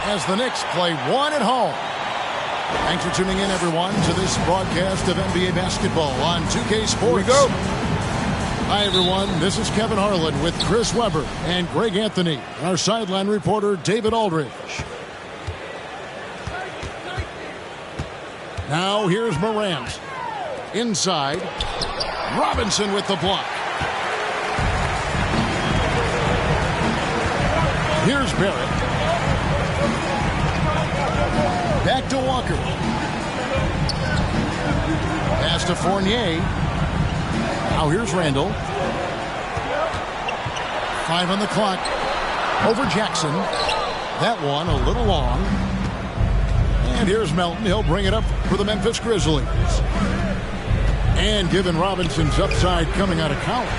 as the Knicks play one at home. Thanks for tuning in, everyone, to this broadcast of NBA basketball on 2K Sports. Here we go. Hi, everyone. This is Kevin Harlan with Chris Webber and Greg Anthony, and our sideline reporter, David Aldridge. Now, here's Morant. Inside. Robinson with the block. Here's Barrett. Back to Walker. Pass to Fournier. Now here's Randall. 5 on the clock. Over Jackson. That one a little long. And here's Melton. He'll bring it up for the Memphis Grizzlies. And given Robinson's upside coming out of college,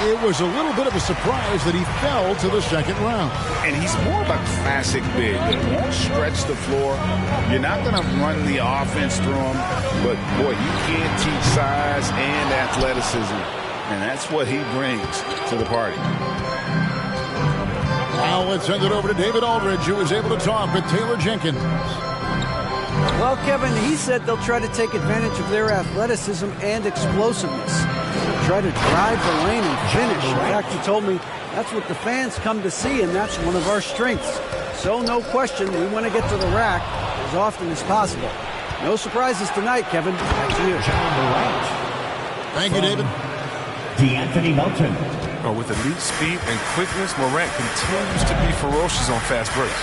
it was a little bit of a surprise that he fell to the second round. And he's more of a classic big. He won't stretch the floor. You're not going to run the offense through him. But, boy, you can't teach size and athleticism. And that's what he brings to the party. Now let's send it over to David Aldridge, who was able to talk with Taylor Jenkins. Well, Kevin, he said they'll try to take advantage of their athleticism and explosiveness. They'll try to drive the lane and finish. In fact, he told me that's what the fans come to see, and that's one of our strengths. So, no question, we want to get to the rack as often as possible. No surprises tonight, Kevin. Back to you. Thank you, David. D'Anthony Melton. With elite speed and quickness, Morant continues to be ferocious on fast breaks.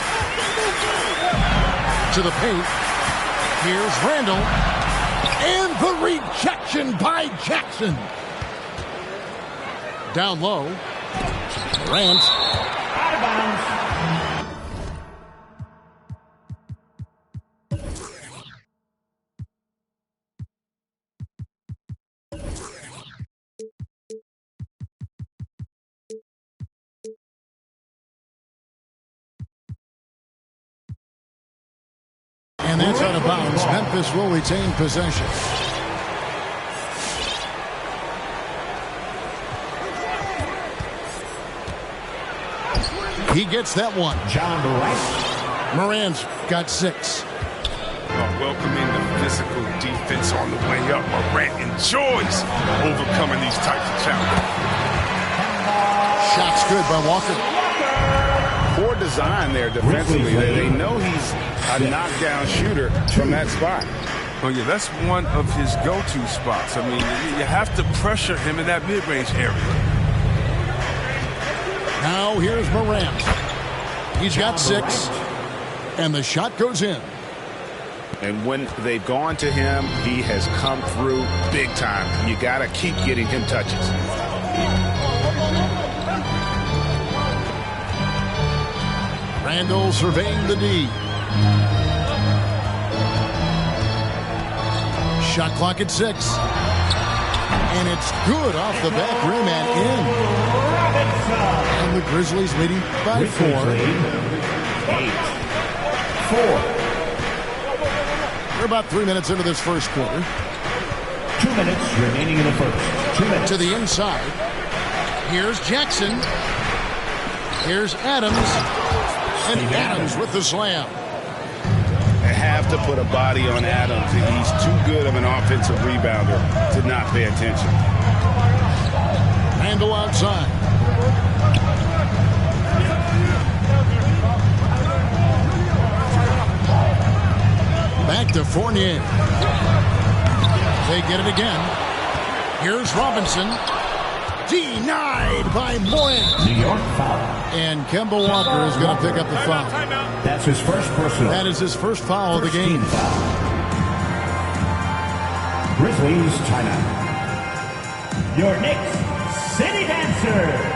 To the paint. Here's Randall. And the rejection by Jackson. Down low. Morant. Out of bounds. And that's out of bounds. Memphis will retain possession. He gets that one. John Morant. Morant's got 6. Welcoming the physical defense on the way up. Morant enjoys overcoming these types of challenges. Shot's good by Walker. Poor design there defensively. They know he's a knockdown shooter from that spot. Oh, yeah, that's one of his go-to spots. I mean, you have to pressure him in that mid-range area. Now here's Morant. He's got 6. And the shot goes in. And when they've gone to him, he has come through big time. You got to keep getting him touches. Randall surveying the D. Shot clock at 6. And it's good off the back rim and in. And the Grizzlies leading by 4. 8-4. We're about 3 minutes into this first quarter. 2 minutes remaining in the first. 2 minutes. To the inside. Here's Jackson. Here's Adams. And Adams with the slam. They have to put a body on Adams. He's too good of an offensive rebounder to not pay attention. Randall outside. Back to Fournier. They get it again. Here's Robinson. Denied by Morant. New York foul. And Kemba Walker is going to pick up the foul. That's his first personal. That is his first foul of the game. Foul. Grizzlies timeout. Your Knicks City Dancer.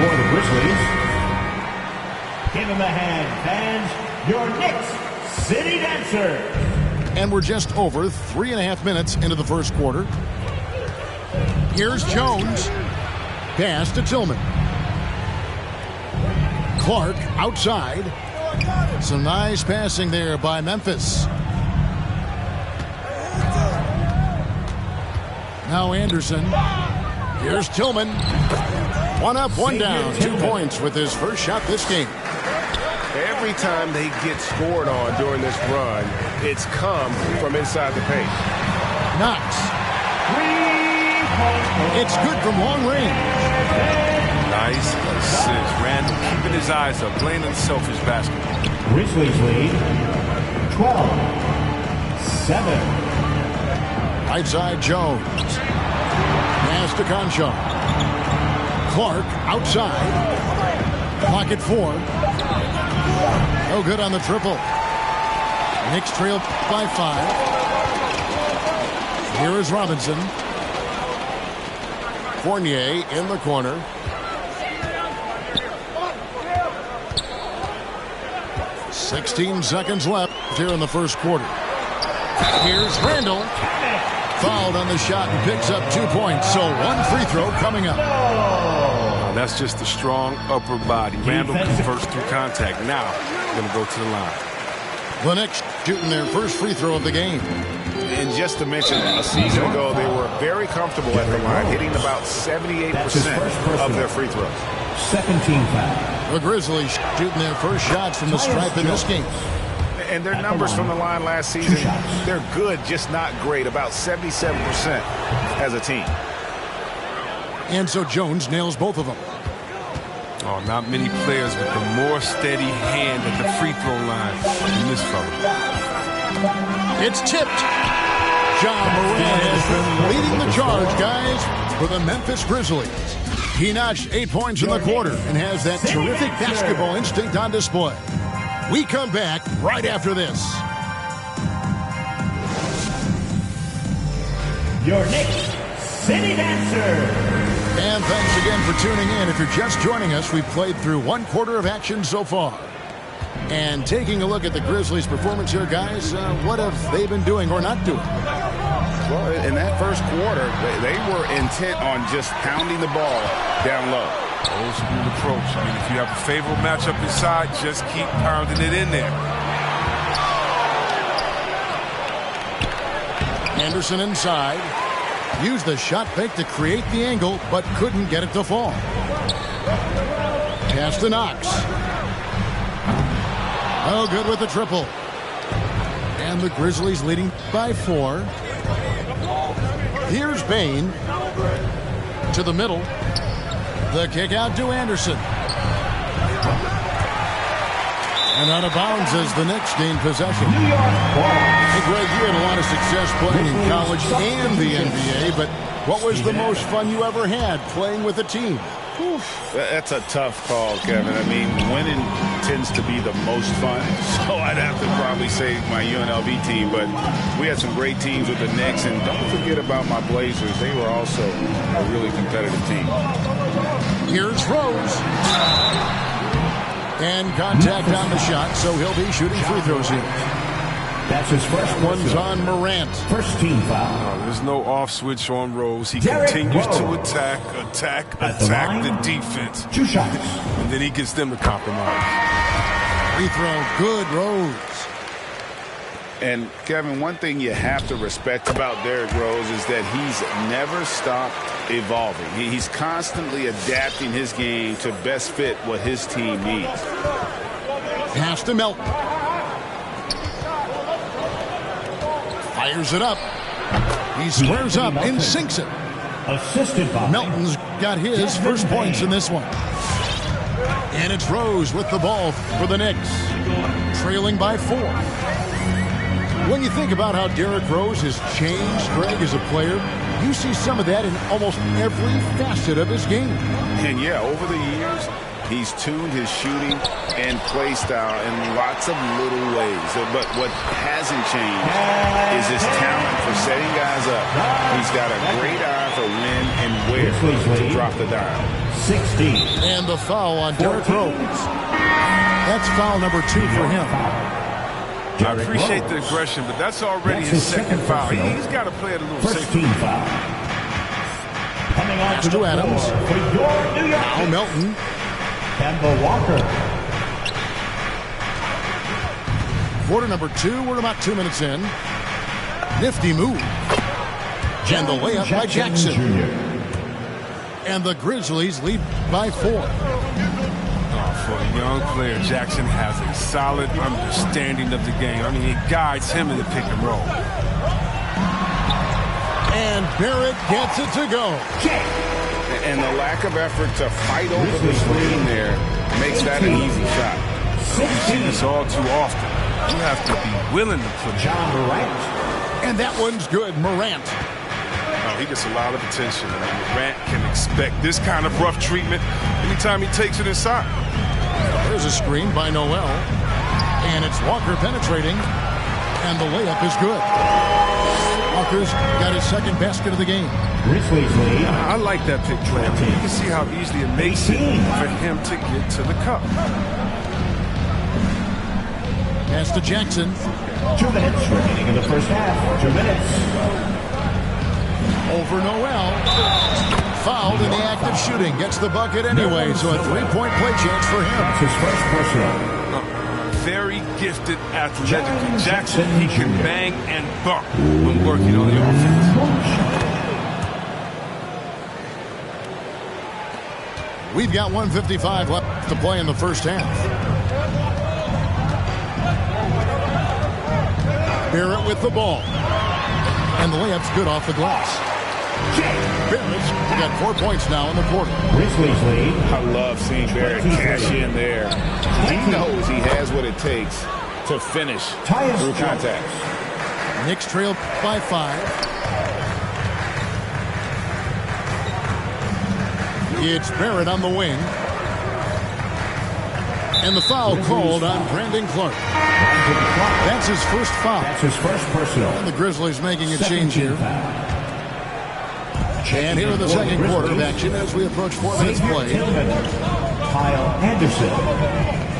For the Grizzlies. Give him a hand, fans. Your Knicks City Dancer. And we're just over 3.5 minutes into the first quarter. Here's Jones. Pass to Tillman. Clark outside. Some nice passing there by Memphis. Now Anderson. Here's Tillman. One up, one down. 2 points with his first shot this game. Every time they get scored on during this run, it's come from inside the paint. Knox. It's good from long range. Nice assist. Randall keeping his eyes up, playing unselfish basketball. Grizzlies lead 12-7. Right side Jones. Pass to Concho. Clark outside. Clock at 4. No good on the triple. Knicks trail by 5. Here is Robinson. Fournier in the corner. "16 seconds left here in the first quarter. Here's Randall. Fouled on the shot and picks up 2 points. So one free throw coming up. That's just a strong upper body. Randall converts through contact. Now, going to go to the line. The Knicks shooting their first free throw of the game. And just to mention, a season ago, they were very comfortable at the line, hitting about 78% of their free throws. Second team foul. The Grizzlies shooting their first shots from the stripe in this game. And their numbers from the line last season, they're good, just not great, about 77% as a team. And so Jones nails both of them. Oh, not many players with a more steady hand at the free throw line than this fella. It's tipped. John Moran has been leading the charge, guys, for the Memphis Grizzlies. He notched 8 points in the quarter and has that terrific basketball instinct on display. We come back right after this. Your Knicks City Dancer. And thanks again for tuning in. If you're just joining us, we've played through 1 quarter of action so far. And taking a look at the Grizzlies' performance here, guys, what have they been doing or not doing? Well, in that first quarter, they were intent on just pounding the ball down low. Old school approach. I mean, if you have a favorable matchup inside, just keep pounding it in there. Anderson inside. Used the shot fake to create the angle, but couldn't get it to fall. Pass to Knox. Oh, good with the triple. And the Grizzlies leading by 4. Here's Bain. To the middle. The kick out to Anderson. And out of bounds as the Knicks gain possession. Hey, Greg, you had a lot of success playing in college and the NBA, but what was the most fun you ever had playing with a team? That's a tough call, Kevin. I mean, winning tends to be the most fun, so I'd have to probably say my UNLV team, but we had some great teams with the Knicks, and don't forget about my Blazers. They were also a really competitive team. Here's Rose. And contact on the shot, so he'll be shooting free throws here. That's his first one's on Morant. First team foul. There's no off switch on Rose. He Derrick continues Rose. to attack the defense. 2 shots. And then he gets them to compromise. Free throw, good, Rose. And, Kevin, one thing you have to respect about Derrick Rose is that he's never stopped evolving. He's constantly adapting his game to best fit what his team needs. Pass to Melton. Fires it up. He squares up and sinks it. Assisted by Melton's got his first points in this one. And it's Rose with the ball for the Knicks. Trailing by 4. When you think about how Derrick Rose has changed, Greg, as a player, you see some of that in almost every facet of his game. And, yeah, over the years, he's tuned his shooting and play style in lots of little ways. But what hasn't changed is his talent for setting guys up. He's got a great eye for when and where to drop the dime. 16. And the foul on Derrick Rose. That's foul number 2 for him. I appreciate the aggression, but that's already his second foul. He's got to play it a little First safer. team foul. Coming on Pass to Adams. For your New York Now Melton. Kemba Walker. quarter number 2. We're about 2 minutes in. Nifty move. And the layup by Jackson. And the Grizzlies lead by 4. For a young player, Jackson has a solid understanding of the game. I mean, it guides him in the pick and roll. And Barrett gets it to go. And the lack of effort to fight over the screen there makes that an easy shot. We see this all too often. You have to be willing to put it on. And that one's good. Morant. He gets a lot of attention. Morant can expect this kind of rough treatment anytime he takes it inside. There's a screen by Noel. And it's Walker penetrating. And the layup is good. Walker's got his second basket of the game. I like that pick play. I mean, you can see how easily it makes it for him to get to the cup. Pass to Jackson. 2 minutes remaining in the first half. 2 minutes. Over Noel. Fouled in the act of shooting. Gets the bucket anyway, so a 3-point play chance for him. That's his first personal. Very gifted athletically. Jackson, he can bang and buck when working on the offense. We've got 1:55 left to play in the first half. Barrett with the ball. And the layup's good off the glass. Barrett's got 4 points now in the quarter. Grizzlies lead. I love seeing Barrett cash in there. He knows he has what it takes to finish through contact. Knicks trail by 5. It's Barrett on the wing. And the foul called on Brandon Clark. That's his first foul. That's his first personal. And the Grizzlies making a change here. And here in the second quarter of action as we approach 4 minutes play. Kyle Anderson.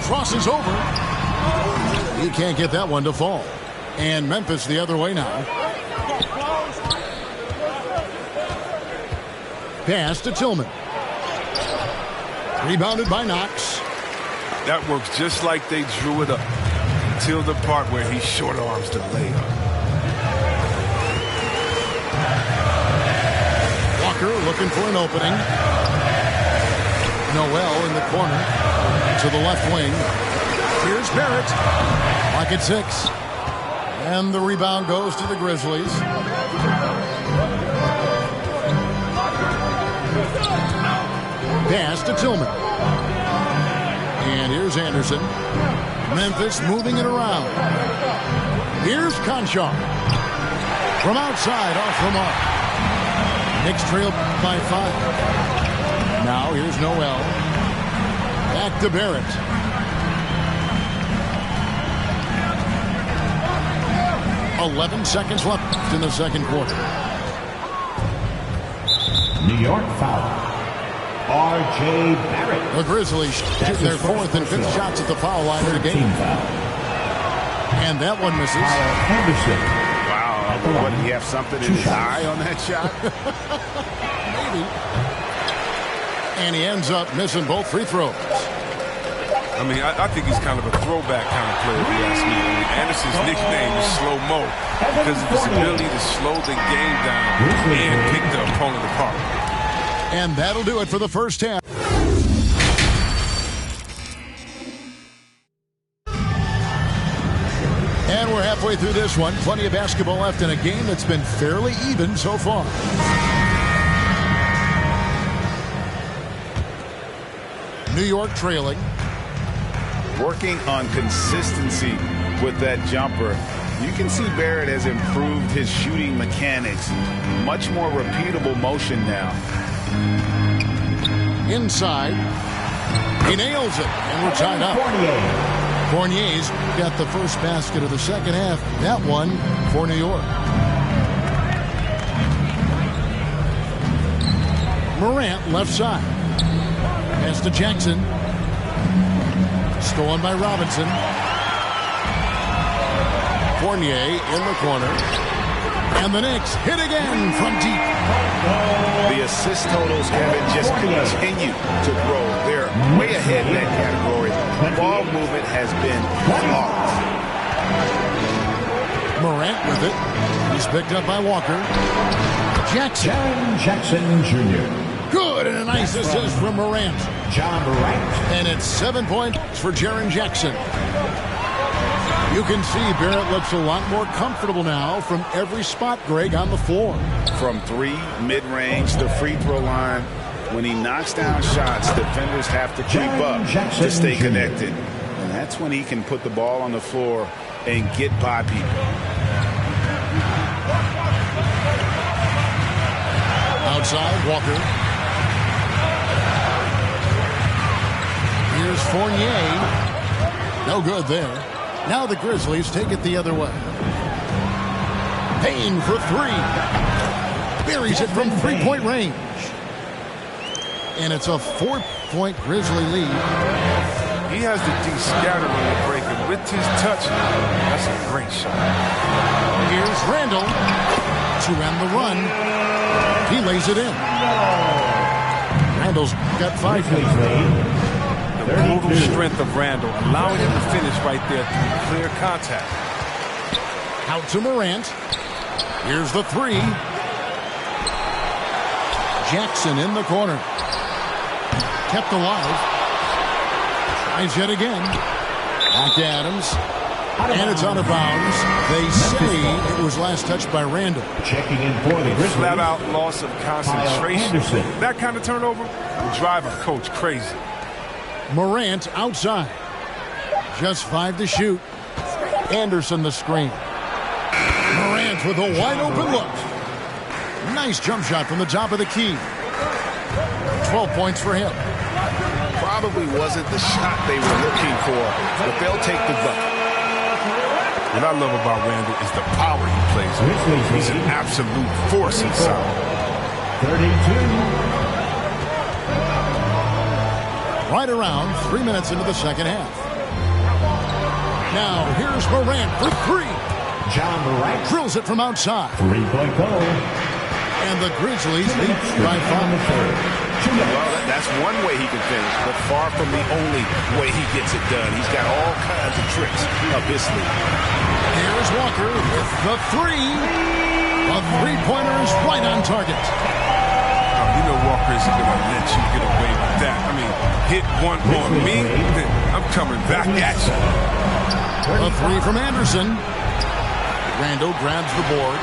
Crosses over. He can't get that one to fall. And Memphis the other way now. Pass to Tillman. Rebounded by Knox. That works just like they drew it up until the part where he short arms the layup. Walker looking for an opening. Noel in the corner to the left wing. Here's Barrett. Clock at 6. And the rebound goes to the Grizzlies. Pass to Tillman. And here's Anderson. Memphis moving it around. Here's Conchar. From outside, off the mark. Knicks trail by 5. Now here's Noel. Back to Barrett. "11 seconds left in the second quarter." New York foul. R.J. Barrett. The Grizzlies shooting their 4th and 5th shots at the foul line of the game. And that one misses. Henderson. Wow. What, did he have something in his eye on that shot? Maybe. And he ends up missing both free throws. I mean, I think he's kind of a throwback kind of player, if you ask me. I mean, Anderson's nickname is Slow-Mo because of his ability to slow the game down and pick the opponent apart. And that'll do it for the first half. And we're halfway through this one. Plenty of basketball left in a game that's been fairly even so far. New York trailing. Working on consistency with that jumper. You can see Barrett has improved his shooting mechanics. Much more repeatable motion now. Inside. He nails it. And we're tied up. Fournier's got the first basket of the second half. That one for New York. Morant left side. Pass to Jackson. Stolen by Robinson. Fournier in the corner. And the Knicks hit again from deep. The assist totals, Kevin, just continue to grow. They're way ahead in that category. Ball movement has been flawless. Morant with it. He's picked up by Walker. Jackson. Jaren Jackson Jr. Good, and a nice assist from Morant. John Morant. And it's 7 points for Jaren Jackson. You can see Barrett looks a lot more comfortable now from every spot, Greg, on the floor. From 3, mid-range, the free throw line. When he knocks down shots, defenders have to creep up to stay connected. And that's when he can put the ball on the floor and get by people. Outside, Walker. Here's Fournier. No good there. Now the Grizzlies take it the other way. Payne for 3. Buries it from three-point range. And it's a 4-point Grizzly lead. He has the de-scatter on the break, and with his touch, that's a great shot. Here's Randall to end the run. He lays it in. Randall's got 5 points. The brutal strength of Randall, allowing him to finish right there through clear contact. Out to Morant. Here's the 3. Jackson in the corner. Kept alive. Tries yet again. Back to Adams. And it's out of bounds. They say it was last touched by Randall. Checking in for the Grizzlies. Flat out loss of concentration. That kind of turnover will drive a coach crazy. Morant outside. Just 5 to shoot. Anderson the screen. Morant with a wide open look. Nice jump shot from the top of the key. 12 points for him. Probably wasn't the shot they were looking for, but they'll take the bucket. What I love about Randall is the power he plays with. He's an absolute force inside. 32. Right around 3 minutes into the second half. Now here's Morant for 3. John Morant Drills it from outside. 3-point goal. And the Grizzlies lead by 5. Well, that's one way he can finish, but far from the only way he gets it done. He's got all kinds of tricks up his sleeve. Here's Walker with the 3. A three-pointer is right on target. You know Walker isn't going to let you get away with that. I mean, hit one on me, then I'm coming back at you. A 3 from Anderson. Randall grabs the board.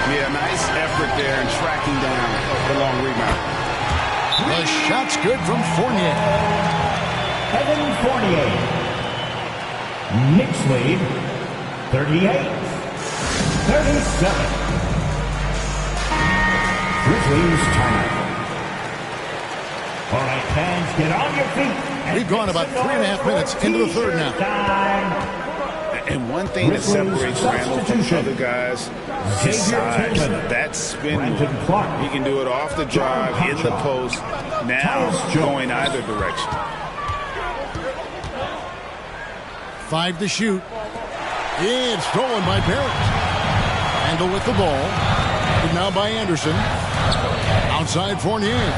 Yeah, nice effort there in tracking down the long rebound. The shot's good from Fournier. Evan Fournier. Knicks lead 38-37. Grizzlies time. All right, fans, get on your feet. We've gone about 3.5 minutes into the third now. And one thing that separates Randall from other guys is his size. That spin move. He can do it off the drive, in the post, now going either direction. 5 to shoot. It's stolen by Barrett. Randall with the ball. And now by Anderson. Outside Fournier.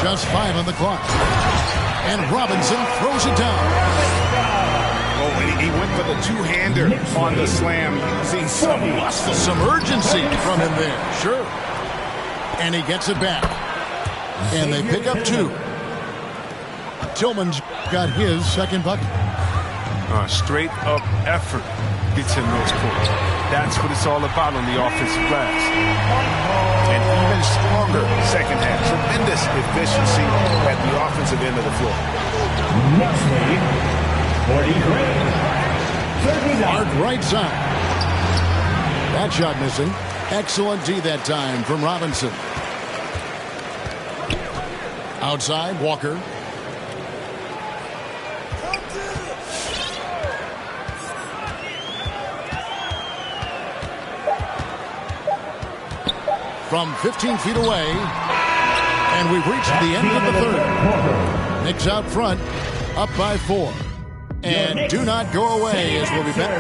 Just 5 on the clock. And Robinson throws it down. Oh, and he went for the two-hander on the slam. Seeing some muscle. Some urgency from him there. Sure. And he gets it back. And they pick up 2. Tillman's got his second bucket. Straight-up effort gets him those points. That's what it's all about on the offensive glass. And even stronger second half. Tremendous efficiency at the offensive end of the floor. Next lead, 43. Mark right side. That shot missing. Excellent D that time from Robinson. Outside, Walker. From 15 feet away. And we've reached the end of the third. Knicks out front, up by 4. And do not go away as we'll be back.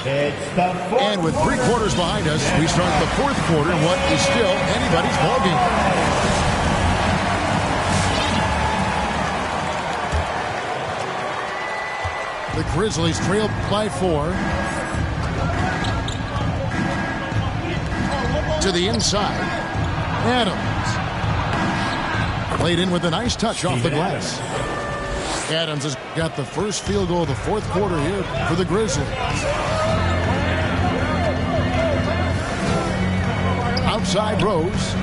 And with 3 quarters behind us, we start the 4th quarter in what is still anybody's ballgame. The Grizzlies trail by 4. To the inside. Adams. Played in with a nice touch off the glass. Adams has got the first field goal of the 4th quarter here for the Grizzlies. Outside Rose.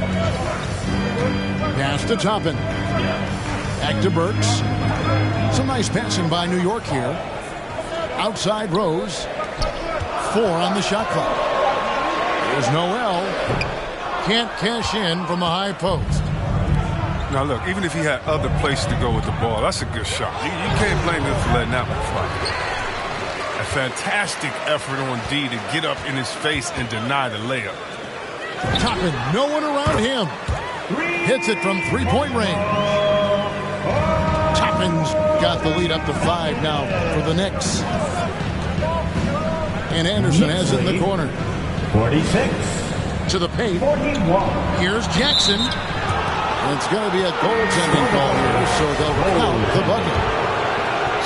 Pass to Toppin. Back to Burks. Some nice passing by New York here. Outside Rose. 4 on the shot clock. There's Noel. Can't cash in from the high post. Now, look, even if he had other places to go with the ball, that's a good shot. You can't blame him for letting that one fly. A fantastic effort on D to get up in his face and deny the layup. Toppin, no one around him. Hits it from 3-point range. Toppin's got the lead up to 5 now for the Knicks. And Anderson has it in the corner. 46. To the paint. 41. Here's Jackson. It's going to be a goaltending call here, so they'll count the bucket.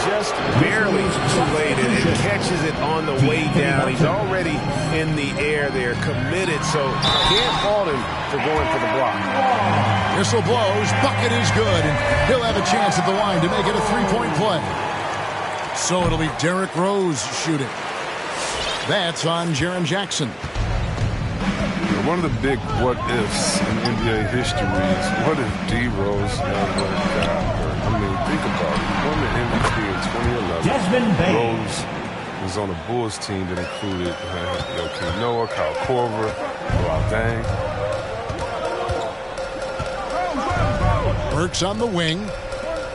Just barely too late, and it catches it on the way down. He's already in the air there, committed, so can't fault him for going for the block. Whistle blows, bucket is good, and he'll have a chance at the line to make it a 3-point play. So it'll be Derrick Rose shooting. That's on Jaren Jackson. One of the big what-ifs in NBA history is what if D. Rose never got hurt? I mean, think about it. He won the MVP in 2011. Rose was on a Bulls team that included Joakim Noah, Kyle Korver, Luol Deng. Burks on the wing.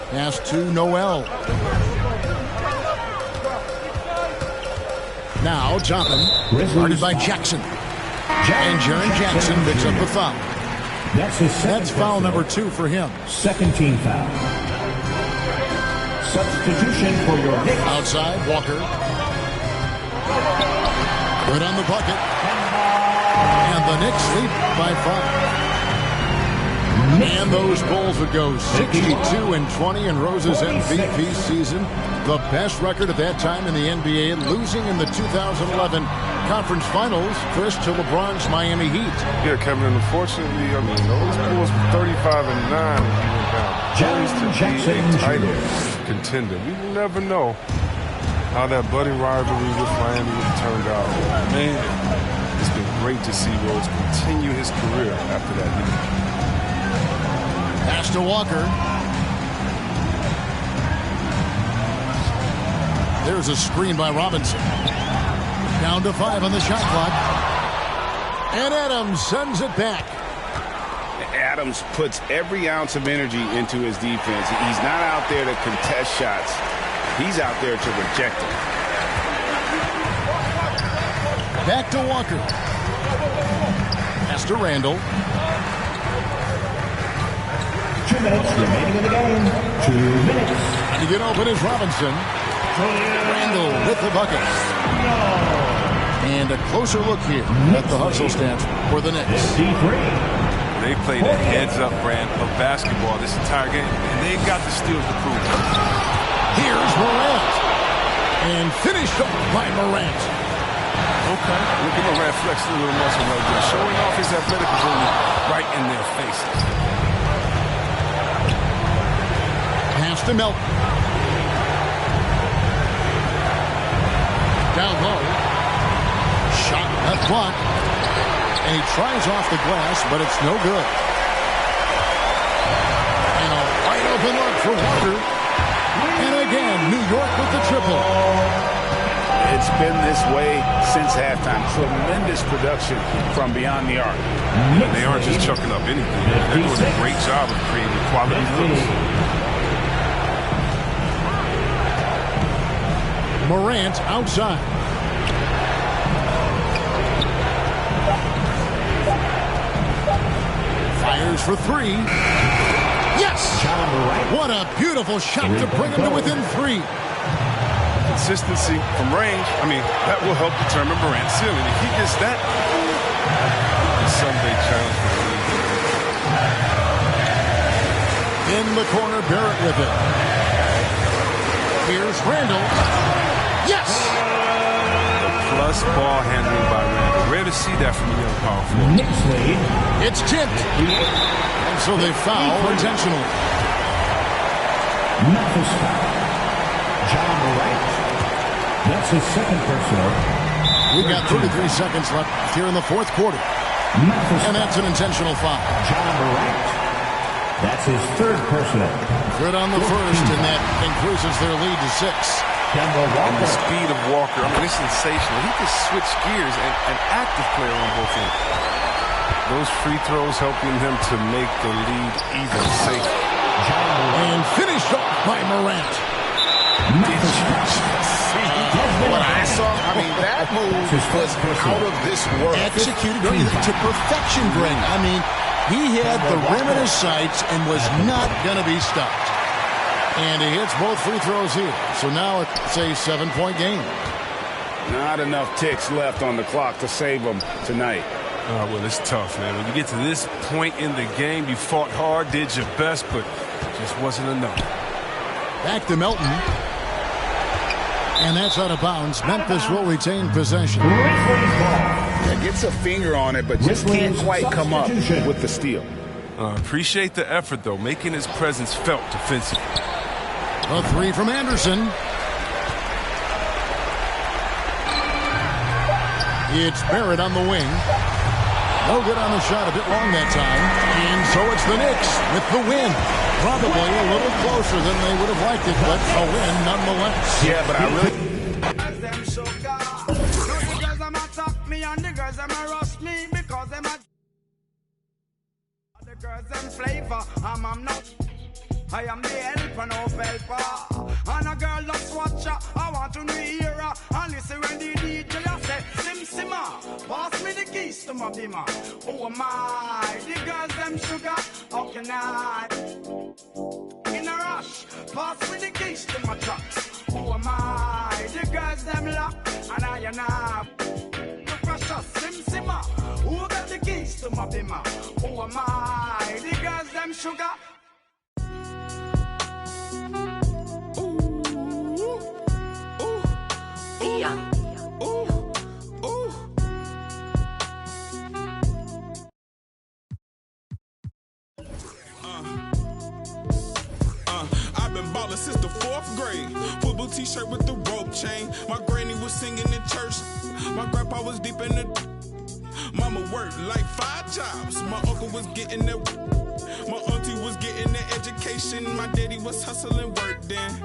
Pass to Noel. Now Toppin, guarded by Jackson. And Jaren Jackson picks up the foul. That's foul number 2 for him. Second team foul. Substitution for your Knicks. Outside, Walker. Good on the bucket. And the Knicks lead by 5. And those Bulls would go 62-20 in Rose's MVP season. The best record at that time in the NBA, losing in the 2011 Conference Finals, first to LeBron's Miami Heat. Yeah, Kevin, unfortunately, I mean, those Bulls were 35-9 when he went down. Poised to be a title contender. We will never know how that budding rivalry with Miami would have turned out. Man, it's been great to see Rose continue his career after that year. Pass to Walker. There's a screen by Robinson. Down to 5 on the shot clock. And Adams sends it back. Adams puts every ounce of energy into his defense. He's not out there to contest shots. He's out there to reject them. Back to Walker. Pass to Randall. 2 minutes remaining in the game. 2 minutes. To get open is Robinson. Randall with the bucket. And a closer look here at the hustle stats for the Knicks. 53. They played a heads-up brand of basketball this entire game, and they got the steals to prove it. Here's Morant. And finished up by Morant. Okay. Look at Morant flexing a little muscle right there, showing off his athletic ability right in their faces. Pass to Melton. Down low. Shot left block. And he tries off the glass, but it's no good. And a wide open look for Walker. And again, New York with the triple. It's been this way since halftime. Tremendous production from beyond the arc. And they aren't just chucking up anything. They're doing a great job of creating quality looks. Morant outside. Fires for 3. Yes! What a beautiful shot to bring him to within 3. consistency from range, I mean, that will help determine Morant's ceiling. If he gets that, the Sunday challenge for the league. In the corner, Barrett with it. Here's Randall. Yes! The plus ball handling by Randall. Rare to see that from a young power forward. It's tipped. And so they foul intentionally. Memphis foul. John Morant. That's his second personal. We've got 33 seconds left here in the fourth quarter. Memphis and that's an intentional foul. John Morant. That's his third personal. Good on the first, and that increases their lead to 6. And the speed of Walker, I mean, it's sensational. He can switch gears, and an active player on both ends. Those free throws helping him to make the lead even safer. And finished off by Morant. Did you see what I saw? I mean, that move was out of this world. Executed to perfection, Greg. I mean, he had the rim in his sights and was not going to be stopped. And he hits both free throws here. So now it's a 7-point game. Not enough ticks left on the clock to save him tonight. Well, it's tough, man. When you get to this point in the game, you fought hard, did your best, but just wasn't enough. Back to Melton. And that's out of bounds. Memphis will retain possession. Yeah, gets a finger on it, but just can't quite come up with the steal. Appreciate the effort, though, making his presence felt defensively. A three from Anderson. It's Barrett on the wing. No good on the shot, a bit long that time. And so it's the Knicks with the win. Probably a little closer than they would have liked it, but a win nonetheless. Yeah, but I really... I am the helper, no helper. And a girl just watch her. I want to hear her. And listen when the DJ say, Sim Simma, pass me the keys to my bimmer. Oh my, the girls them sugar. How can I? In a rush, pass me the keys to my trucks. Oh my, the girls them lock. And I the precious Sim Simma. Who got the keys to my bimmer? Oh my, the girls them sugar. I've been ballin' since the 4th grade. Football t-shirt with the rope chain. My granny was singing in church. My grandpa was deep in the... Mama worked like 5 jobs. My uncle was getting that... My auntie was getting the education. My daddy was hustling work then.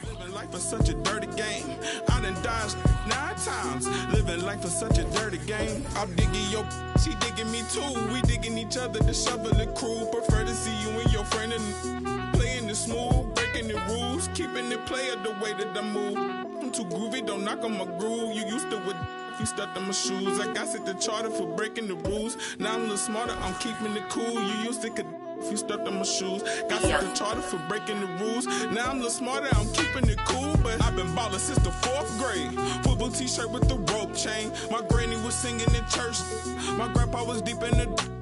Living life is such a dirty game. I done dodged 9 times. Living life is such a dirty game. I'm digging your... She digging me too. We digging each other, the shovel and crew. Prefer to see you and your friend and playing it smooth, breaking the rules, keeping it player the way that I move. I'm too groovy, don't knock on my groove. You used to with if you stuck on my shoes. I got set the charter for breaking the rules. Now I'm a little smarter, I'm keeping it cool. You used to could if you stuck on my shoes. Got set the charter for breaking the rules. Now I'm a little smarter, I'm keeping it cool. But I've been ballin' since the 4th grade. Football t-shirt with the rope chain. My granny was singing in church. My grandpa was deep in the...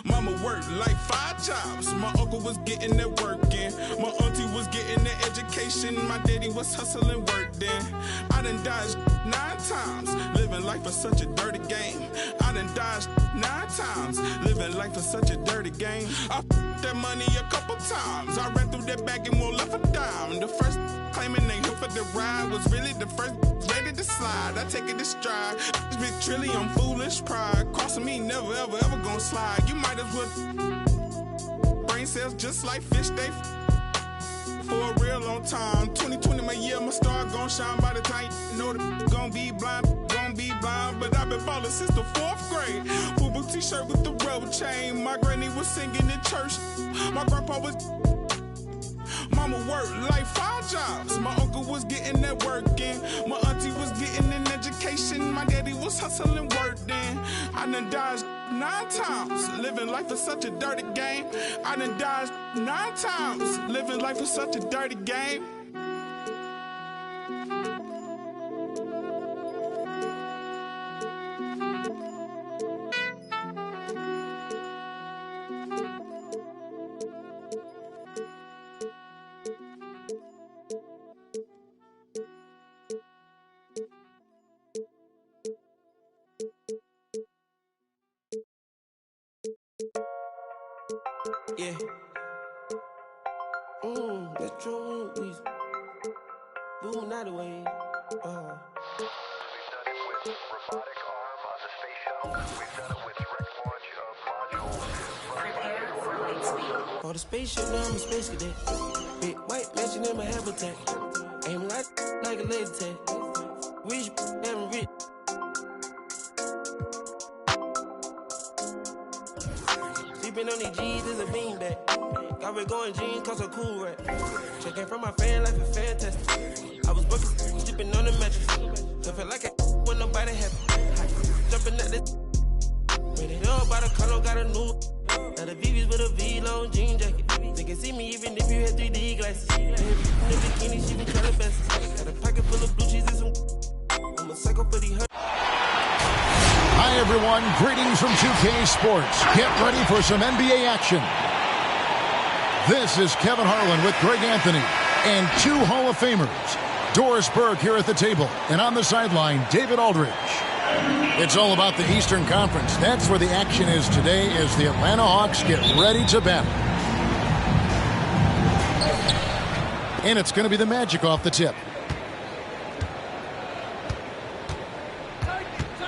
Mama worked like 5 jobs. My uncle was getting that work in. My auntie was getting the education. My daddy was hustling work then. I done dodged 9 times. Living life is such a dirty game. I done dodged 9 times. Living life is such a dirty game. I f***ed that money a couple times. I ran through that bag and won't left a dime. The first claiming they here for the ride was really the first ready to slide. I take it to stride. This big trillion foolish pride. Crossing me never ever ever gonna slide. You might as well brain cells just like fish they for a real long time. 2020 my year, my star gon' shine by the time you know the gon' be blind. But I've been ballin' since the 4th grade. Football t-shirt with the rope chain. My granny was singing in church. My grandpa was... Mama worked like 5 jobs. My uncle was getting that work in. My auntie was getting an education. My daddy was hustling work then. I done dodged 9 times. Living life is such a dirty game. I done dodged 9 times. Living life is such a dirty game. For the spaceship, now I'm a space cadet. Big white mansion in my habitat. Aim like a laser tag. Rich, never rich. Sleeping on these G's is a beanbag. Got me going jeans, cause I'm cool, right? Checking from my fan life is fantastic. I was working, sleeping on the mattress. I feel like when nobody happy. Jumping at this. Ready up by the color, got a new. Now the VV's with a V-long jean jacket. They can see me even if you had 3D glasses. In the bikini, she be trying to best. Got a pocket full of blue cheese and some. I'm a psycho for the. Hi, everyone. Greetings from 2K Sports. Get ready for some NBA action. This is Kevin Harlan with Greg Anthony and two Hall of Famers. Doris Burke here at the table, and on the sideline, David Aldridge. It's all about the Eastern Conference. That's where the action is today as the Atlanta Hawks get ready to battle. And it's going to be the Magic off the tip.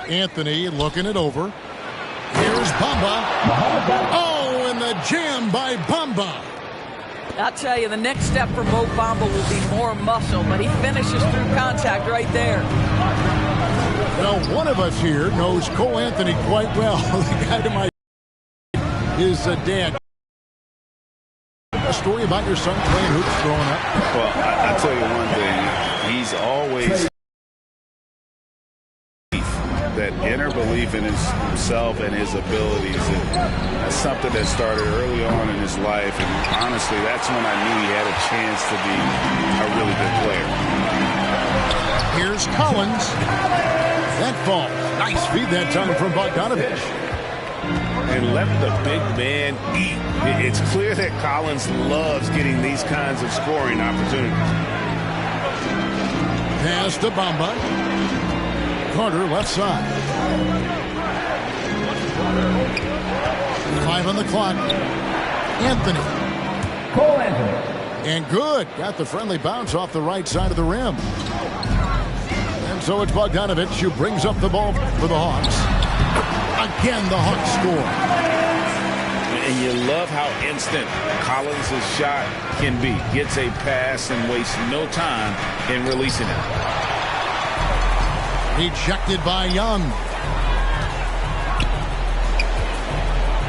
Anthony looking it over. Here's Bamba. Oh, and the jam by Bamba. I'll tell you, the next step for Mo Bamba will be more muscle, but he finishes through contact right there. Well, one of us here knows Cole Anthony quite well. The guy to my is dad. A story about your son playing hoops growing up? Well, I'll tell you one thing. He's always that inner belief in himself and his abilities. And that's something that started early on in his life. And honestly, that's when I knew he had a chance to be a really good player. Here's Collins. That ball. Nice feed that time from Bogdanovich. And let the big man eat. It's clear that Collins loves getting these kinds of scoring opportunities. Pass to Bamba. Carter left side. 5 on the clock. Anthony. Cole Anthony. And good. Got the friendly bounce off the right side of the rim. And so it's Bogdanovich who brings up the ball for the Hawks. Again, the Hawks score. And you love how instant Collins' shot can be. Gets a pass and wastes no time in releasing it. Rejected by Young.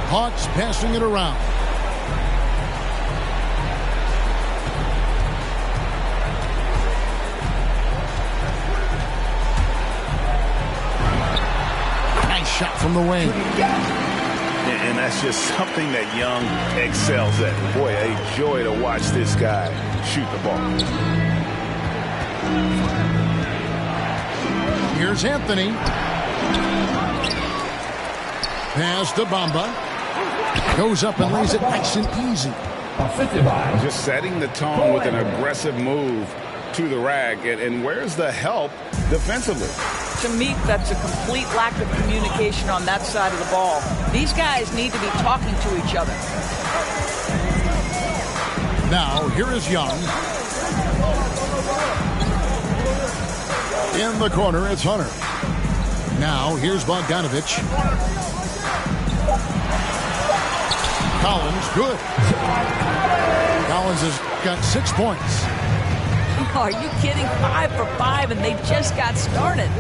Hawks passing it around. Nice shot from the wing. And that's just something that Young excels at. Boy, a joy to watch this guy shoot the ball. Here's Anthony. Pass to Bamba. Goes up and lays it nice and easy. Just setting the tone with an aggressive move to the rack. And where's the help defensively? To me, that's a complete lack of communication on that side of the ball. These guys need to be talking to each other. Now, here is Young. In the corner, it's Hunter. Now, here's Bogdanovich. Collins, good. Collins has got 6 points. Are you kidding? 5 for 5, and they just got started.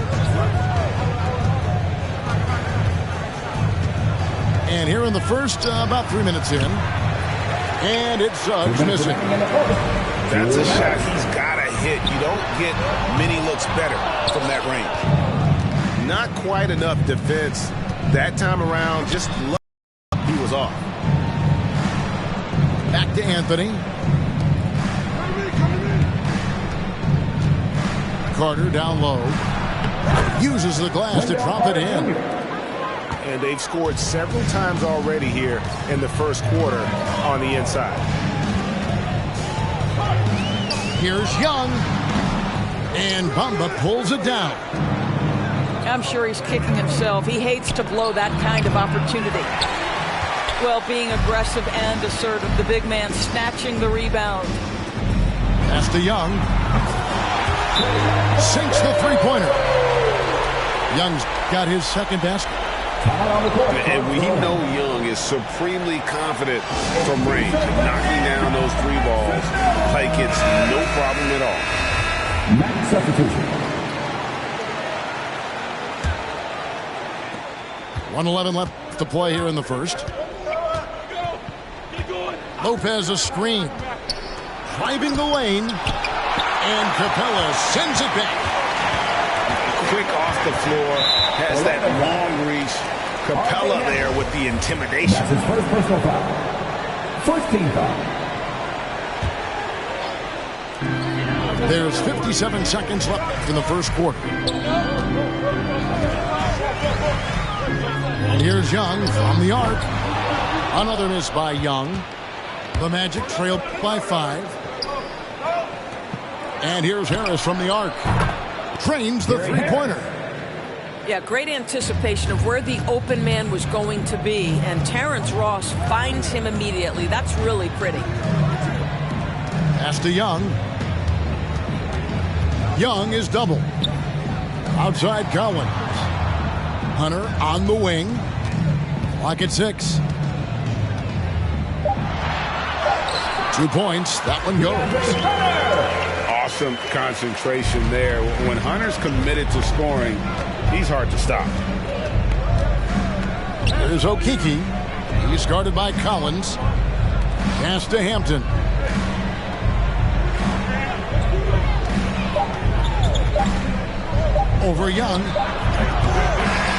And here in the first, about 3 minutes in. And it's Suggs missing. That's a shot he's got to hit. You don't get many looks better from that range. Not quite enough defense that time around. Just luck he was off. Back to Anthony. Carter down low. Uses the glass to drop it in. And they've scored several times already here in the first quarter on the inside. Here's Young. And Bamba pulls it down. I'm sure he's kicking himself. He hates to blow that kind of opportunity. Well, being aggressive and assertive, the big man snatching the rebound. Pass to Young. Sinks the three-pointer. Young's got his second basket. And we know Young is supremely confident from range, knocking down those three balls like it's no problem at all. Madden substitution. 1:11 left to play here in the first. Lopez a screen. Driving the lane. And Capella sends it back. Quick off the floor. Has that long reach. Capella there with the intimidation. That's his first personal foul. First team foul. There's 57 seconds left in the first quarter. And here's Young from the arc. Another miss by Young. The Magic trail by 5. And here's Harris from the arc. Trains the three-pointer. Yeah, great anticipation of where the open man was going to be, and Terrence Ross finds him immediately. That's really pretty. Pass to Young. Young is double. Outside Collins. Hunter on the wing. Clock at 6. 2 points. That one goes. Awesome concentration there. When Hunter's committed to scoring, he's hard to stop. There's Okeke. He's guarded by Collins. Pass to Hampton. Over Young.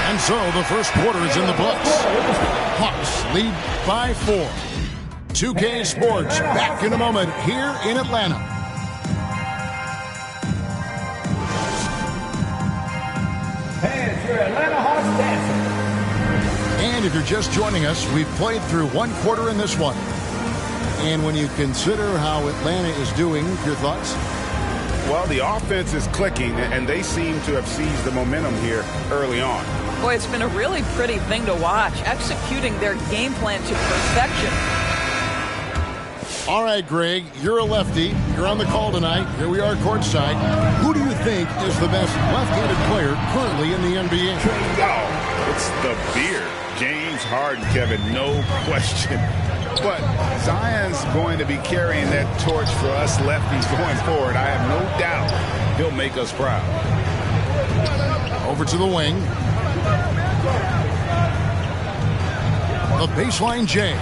And so the first quarter is in the books. Hawks lead by 4. 2K Sports back in a moment here in Atlanta. Your Atlanta Hawks dancer. And if you're just joining us, we've played through one quarter in this one. And when you consider how Atlanta is doing, your thoughts? Well, the offense is clicking, and they seem to have seized the momentum here early on. Boy, it's been a really pretty thing to watch, executing their game plan to perfection. All right, Greg, you're a lefty. You're on the call tonight. Here we are courtside. Who do you think is the best left-handed player currently in the NBA? Oh, it's the beard. James Harden, Kevin, no question. But Zion's going to be carrying that torch for us lefties going forward. I have no doubt he'll make us proud. Over to the wing. The baseline J.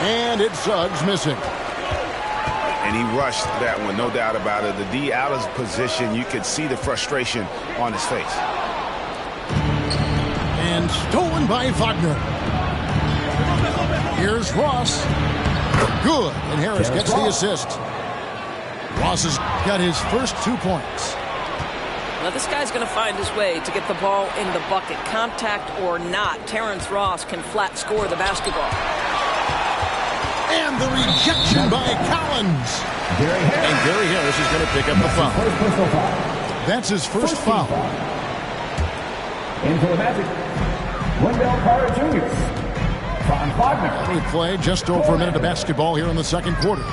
And it's Suggs missing. And he rushed that one, no doubt about it. The D out of position, you could see the frustration on his face. And stolen by Wagner. Here's Ross. Good. And Harris gets the assist. Ross has got his first 2 points. Now this guy's going to find his way to get the ball in the bucket. Contact or not, Terrence Ross can flat score the basketball. And the rejection by Collins. And Gary Harris is going to pick up the foul. That's his first foul. In for the Magic, Wendell Carter Jr. Von Wagner. We play just over a minute of basketball here in the second quarter.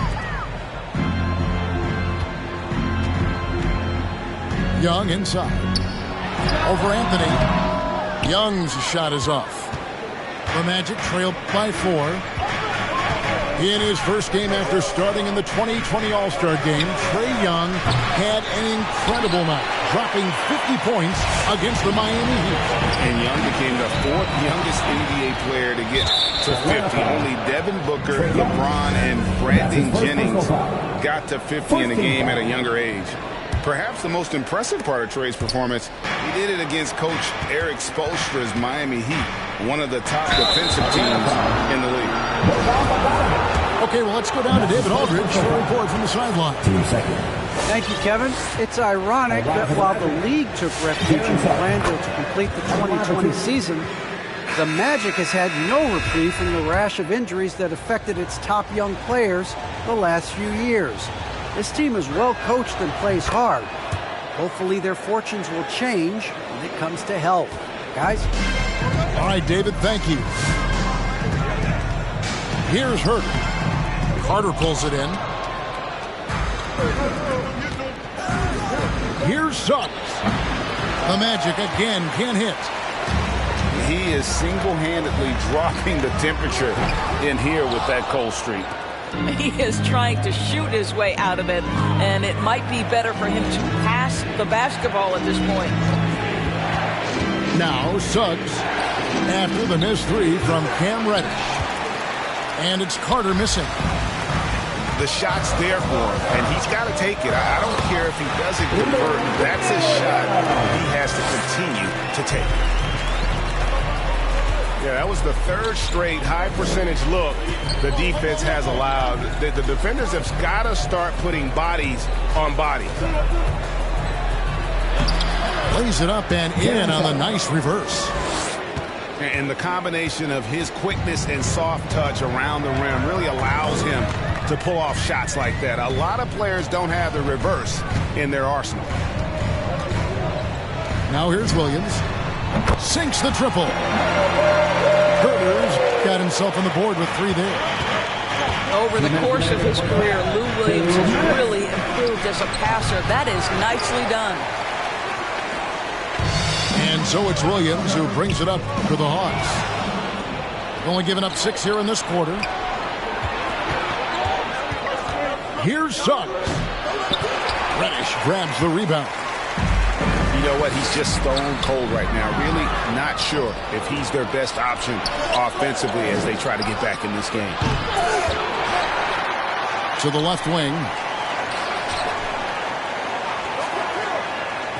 Young inside. Over Anthony. Young's shot is off. The Magic trail by 4. In his first game after starting in the 2020 All-Star Game, Trae Young had an incredible night, dropping 50 points against the Miami Heat. And Young became the 4th youngest NBA player to get to 50. Only Devin Booker, LeBron, and Brandon Jennings got to 50 in a game at a younger age. Perhaps the most impressive part of Trae's performance, he did it against Coach Eric Spoelstra's Miami Heat, one of the top defensive teams in the league. Okay, well, let's go down to David Aldridge for a report from the sideline. Thank you, Kevin. It's ironic that while the league took refuge in Orlando to complete the 2020 season, the Magic has had no reprieve from the rash of injuries that affected its top young players the last few years. This team is well coached and plays hard. Hopefully their fortunes will change when it comes to health. Guys? All right, David, thank you. Here's Hurt. Carter pulls it in. Here's Suggs. The Magic again can't hit. He is single-handedly dropping the temperature in here with that cold streak. He is trying to shoot his way out of it, and it might be better for him to pass the basketball at this point. Now Suggs after the missed three from Cam Reddish. And it's Carter missing. The shot's there for him, and he's got to take it. I don't care if he doesn't convert. That's a shot he has to continue to take. Yeah, that was the third straight high-percentage look the defense has allowed. The defenders have got to start putting bodies on bodies. Lays it up and in on the nice reverse. And the combination of his quickness and soft touch around the rim really allows him to pull off shots like that. A lot of players don't have the reverse in their arsenal. Now here's Williams. Sinks the triple. Herter's got himself on the board with three there. Over the course of his career, Lou Williams has really improved as a passer. That is nicely done. And so it's Williams who brings it up for the Hawks. Only giving up 6 here in this quarter. Here's Suggs. Reddish grabs the rebound. You know what? He's just stone cold right now. Really not sure if he's their best option offensively as they try to get back in this game. To the left wing.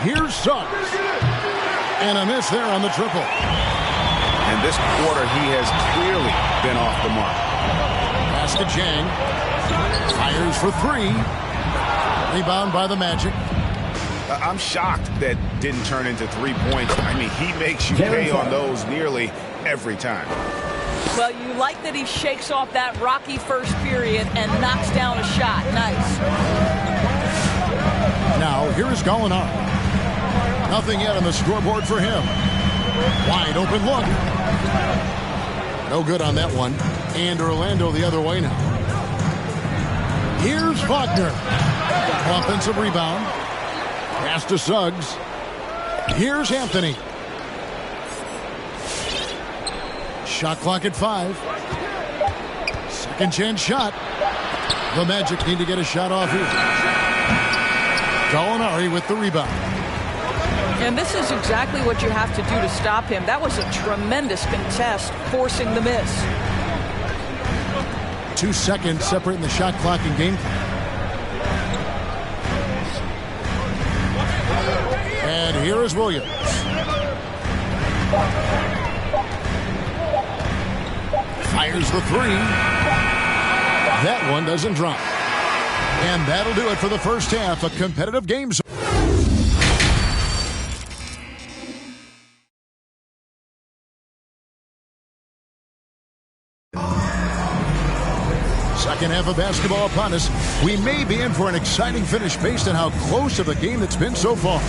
Here's Suggs. And a miss there on the triple. And this quarter, he has clearly been off the mark. Pass to Jang. Fires for three. Rebound by the Magic. I'm shocked that didn't turn into 3 points. I mean, he makes you pay on those nearly every time. Well, you like that he shakes off that rocky first period and knocks down a shot. Nice. Now, here is Gallinari. Nothing yet on the scoreboard for him. Wide open look. No good on that one. And Orlando the other way now. Here's Wagner. Offensive rebound. Pass to Suggs. Here's Anthony. Shot clock at 5. Second chance shot. The Magic need to get a shot off here. Gallinari with the rebound. And this is exactly what you have to do to stop him. That was a tremendous contest, forcing the miss. 2 seconds separating the shot clock and game clock. And here is Williams. Fires the three. That one doesn't drop. And that'll do it for the first half. A competitive game. Second half of basketball upon us. We may be in for an exciting finish based on how close of a game it's been so far.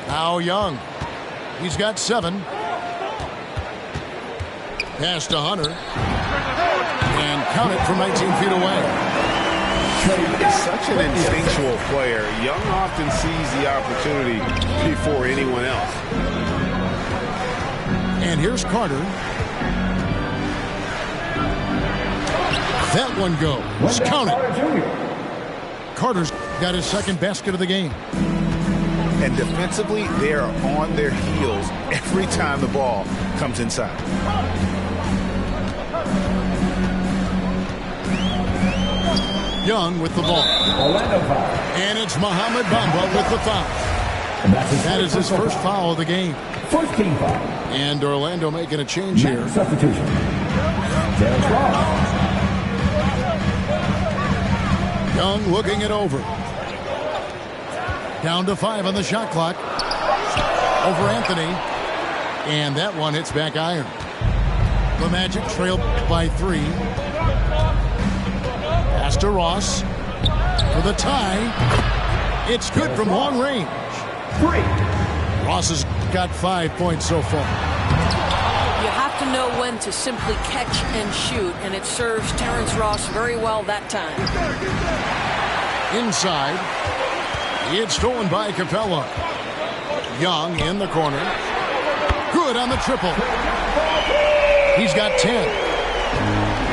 Now Young. He's got 7. Pass to Hunter. And count it from 19 feet away. He's such an instinctual player. Young often sees the opportunity before anyone else. And here's Carter. That one goes. Count it. Carter's got his second basket of the game. And defensively, they are on their heels every time the ball comes inside. Young with the ball. And it's Mohamed Bamba with the foul. That is his first foul of the game. First team foul. And Orlando making a change here. Substitution. Derrick Ross. Young looking it over. Down to 5 on the shot clock. Over Anthony. And that one hits back iron. The Magic trailed by 3. Pass to Ross. For the tie. It's good from long range. 3. Ross has got 5 points so far. You have to know when to simply catch and shoot, and it serves Terrence Ross very well that time. Inside. It's stolen by Capella. Young in the corner. Good on the triple. He's got 10.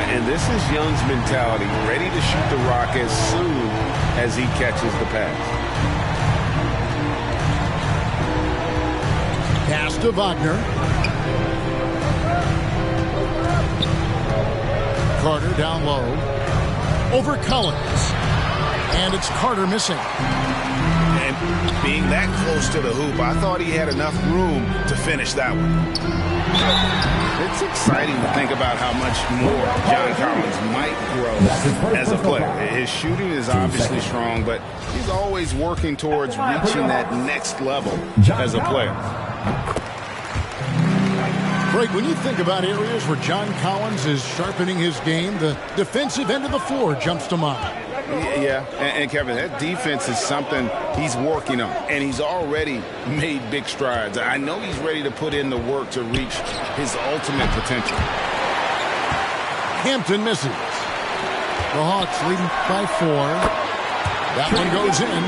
And this is Young's mentality, ready to shoot the rock as soon as he catches the pass. Pass to Wagner. Carter down low. Over Collins. And it's Carter missing. And being that close to the hoop, I thought he had enough room to finish that one. It's exciting to think about how much more John Collins might grow as a player. His shooting is obviously strong, but he's always working towards reaching that next level as a player. Greg, when you think about areas where John Collins is sharpening his game, the defensive end of the floor jumps to mind. Yeah, and Kevin, that defense is something he's working on, and he's already made big strides. I know he's ready to put in the work to reach his ultimate potential. Hampton misses. The Hawks leading by 4. That one goes in.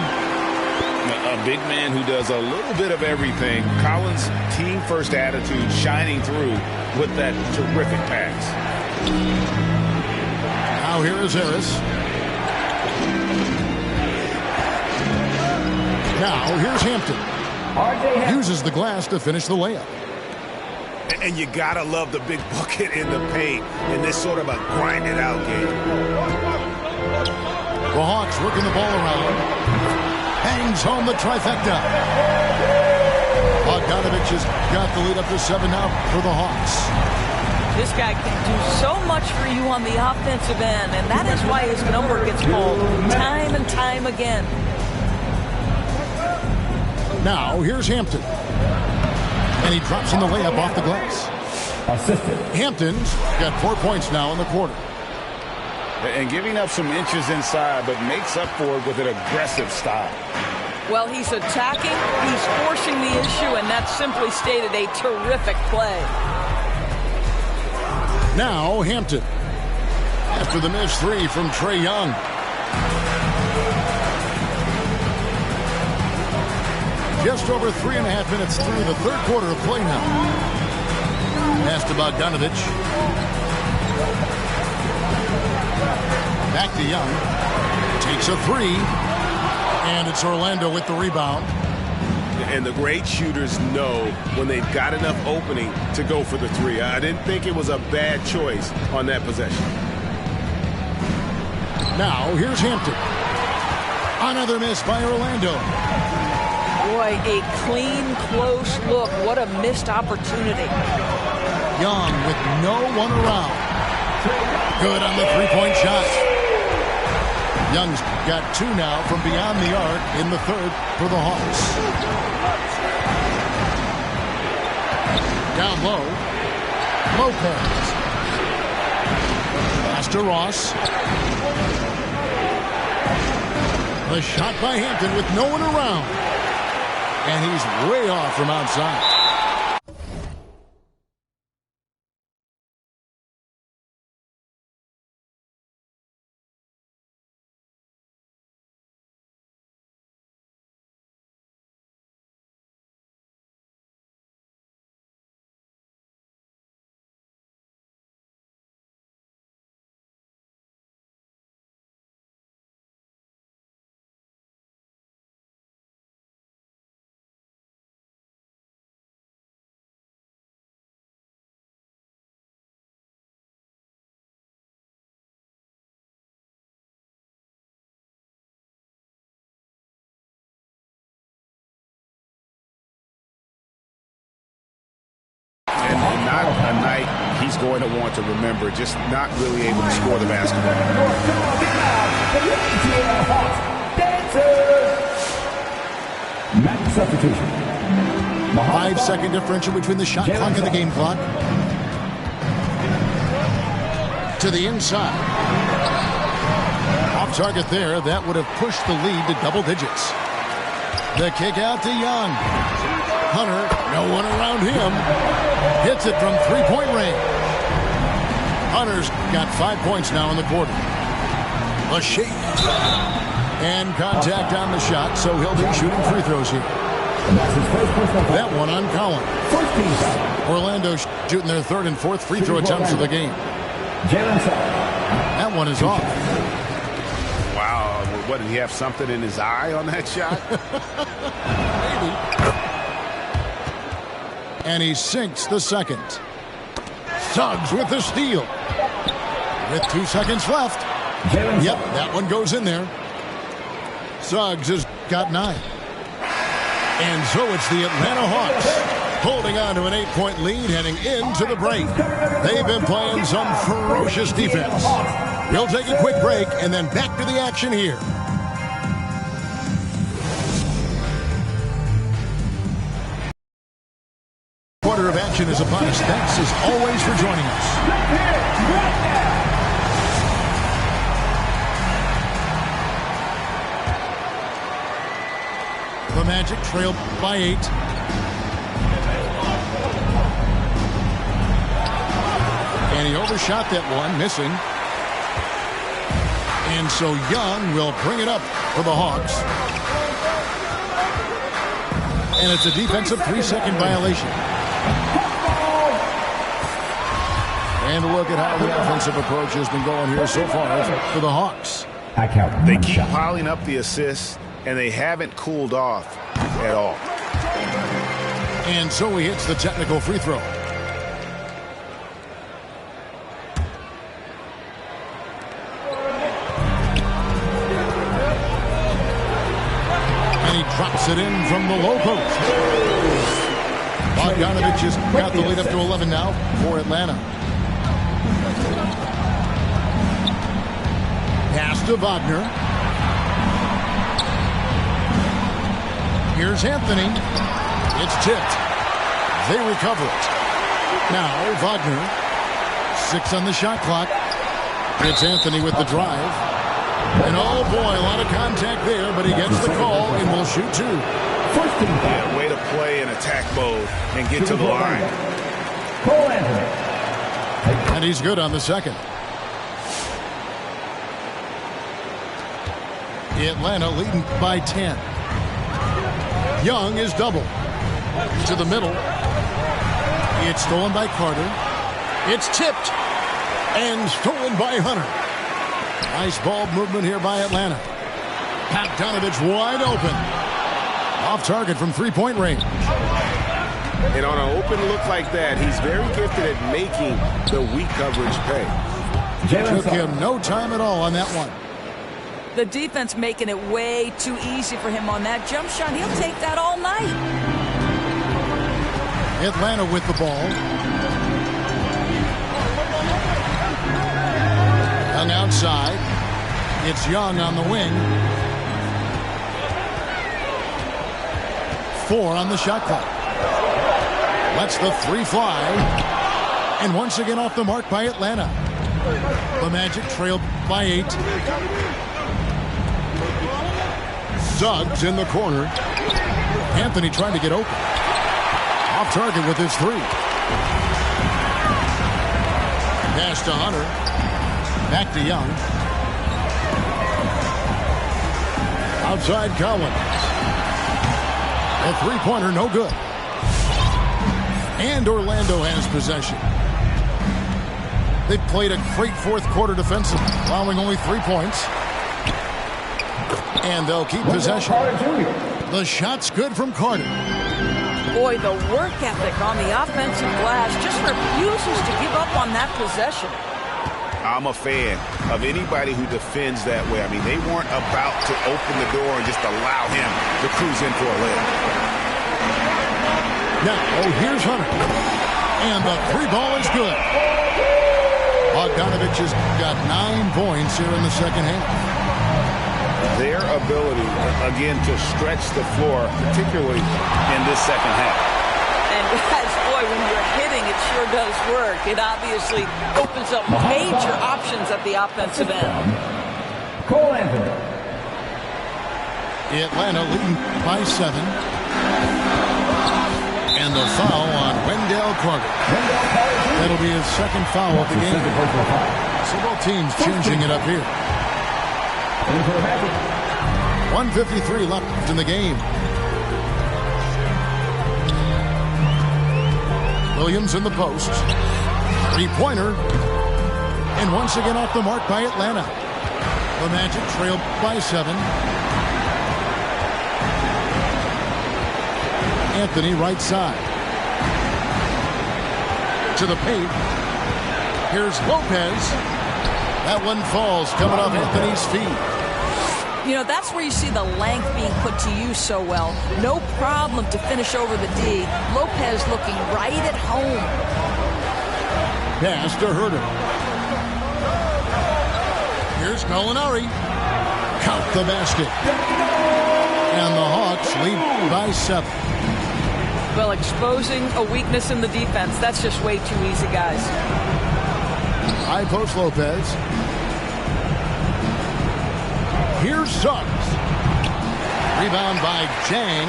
A big man who does a little bit of everything. Collins' team-first attitude shining through with that terrific pass. Now here is Harris. Now here's Hampton. Uses the glass to finish the layup. And you gotta love the big bucket in the paint in this sort of a grinded-out game. The Hawks working the ball around. Hangs home the trifecta. Bogdanovich has got the lead up to 7 now for the Hawks. This guy can do so much for you on the offensive end, and that is why his number gets called time and time again. Now here's Hampton. And he drops in the layup off the glass. Hampton's got 4 points now in the quarter. And giving up some inches inside, but makes up for it with an aggressive style. Well, he's attacking, he's forcing the issue, and that's simply stated a terrific play. Now Hampton. After the missed 3 from Trae Young. Just over 3.5 minutes through the third quarter of play now. Pass to Bogdanovich. Back to Young. Takes a 3. And it's Orlando with the rebound. And the great shooters know when they've got enough opening to go for the 3. I didn't think it was a bad choice on that possession. Now here's Hampton. Another miss by Orlando. Boy, a clean, close look. What a missed opportunity. Young with no one around. Good on the three-point shot. Young's got 2 now from beyond the arc in the third for the Hawks. Down low. Lopez. Pass to Ross. The shot by Hampton with no one around. And he's way off from outside. And not a night he's going to want to remember, just not really able to score the basketball. Madden substitution. 5-second differential between the shot clock and the game clock. To the inside. Off target there. That would have pushed the lead to double digits. The kick out to Young. Hunter, no one around him. Hits it from three-point range. Hunter's got 5 points now in the quarter. A shake. And contact on the shot, so he'll be shooting free throws here. That one on Collins. Orlando shooting their third and fourth free throw attempts of the game. That one is off. Wow, what, did he have something in his eye on that shot? Maybe. And he sinks the second. Suggs with the steal. With 2 seconds left. Yep, that one goes in there. Suggs has got 9. And so it's the Atlanta Hawks holding on to an 8-point lead heading into the break. They've been playing some ferocious defense. We'll take a quick break and then back to the action here. Quarter of action is upon us. Thanks as always for joining us. The Magic trailed by 8. And he overshot that one, missing. And so Young will bring it up for the Hawks. And it's a defensive 3-second violation. And look at how the offensive approach has been going here so far for the Hawks. They keep piling up the assists, and they haven't cooled off at all. And so he hits the technical free throw. And he drops it in from the low post. Bogdanovich has got the lead up to 11 now for Atlanta. Pass to Wagner. Here's Anthony. It's tipped. They recover it. Now Wagner. 6 on the shot clock. It's Anthony with the drive. And oh boy, a lot of contact there, but he gets the call and will shoot 2. Yeah, way to play in attack mode and get to the line. And he's good on the second. Atlanta leading by 10. Young is double. To the middle. It's stolen by Carter. It's tipped. And stolen by Hunter. Nice ball movement here by Atlanta. Bogdanovich wide open. Off target from 3-point range. And on an open look like that, he's very gifted at making the weak coverage pay. Took him no time at all on that one. The defense making it way too easy for him on that jump shot. He'll take that all night. Atlanta with the ball. Young outside. It's Young on the wing. 4 on the shot clock. Lets the 3 fly. And once again off the mark by Atlanta. The Magic trailed by 8. Suggs in the corner. Anthony trying to get open. Off target with his 3. Pass to Hunter. Back to Young. Outside Collins. A 3-pointer, no good. And Orlando has possession. They've played a great fourth quarter defensively, allowing only 3 points. And they'll keep possession. The shot's good from Carter. Boy, the work ethic on the offensive glass just refuses to give up on that possession. I'm a fan of anybody who defends that way. I mean, they weren't about to open the door and just allow him to cruise in for a layup. Now, here's Hunter. And the 3 ball is good. Bogdanovich has got 9 points here in the second half. Their ability, again, to stretch the floor, particularly in this second half. And guys, boy, when you're hitting, it sure does work. It obviously opens up major options at the offensive end. Cole Anthony. Atlanta leading by 7. And the foul on Wendell Carter. That'll be his second foul of the game. So both teams changing it up here. 1:53 left in the game. Williams in the post. Three-pointer. And once again off the mark by Atlanta. The Magic trail by 7. Anthony right side. To the paint. Here's Lopez. That one falls coming off Anthony's feet. You know, that's where you see the length being put to use so well. No problem to finish over the D. Lopez looking right at home. Pass to Herter. Here's Gallinari. Count the basket. And the Hawks lead by 7. Well, exposing a weakness in the defense, that's just way too easy, guys. High post Lopez. Here's Suggs. Rebound by Chang.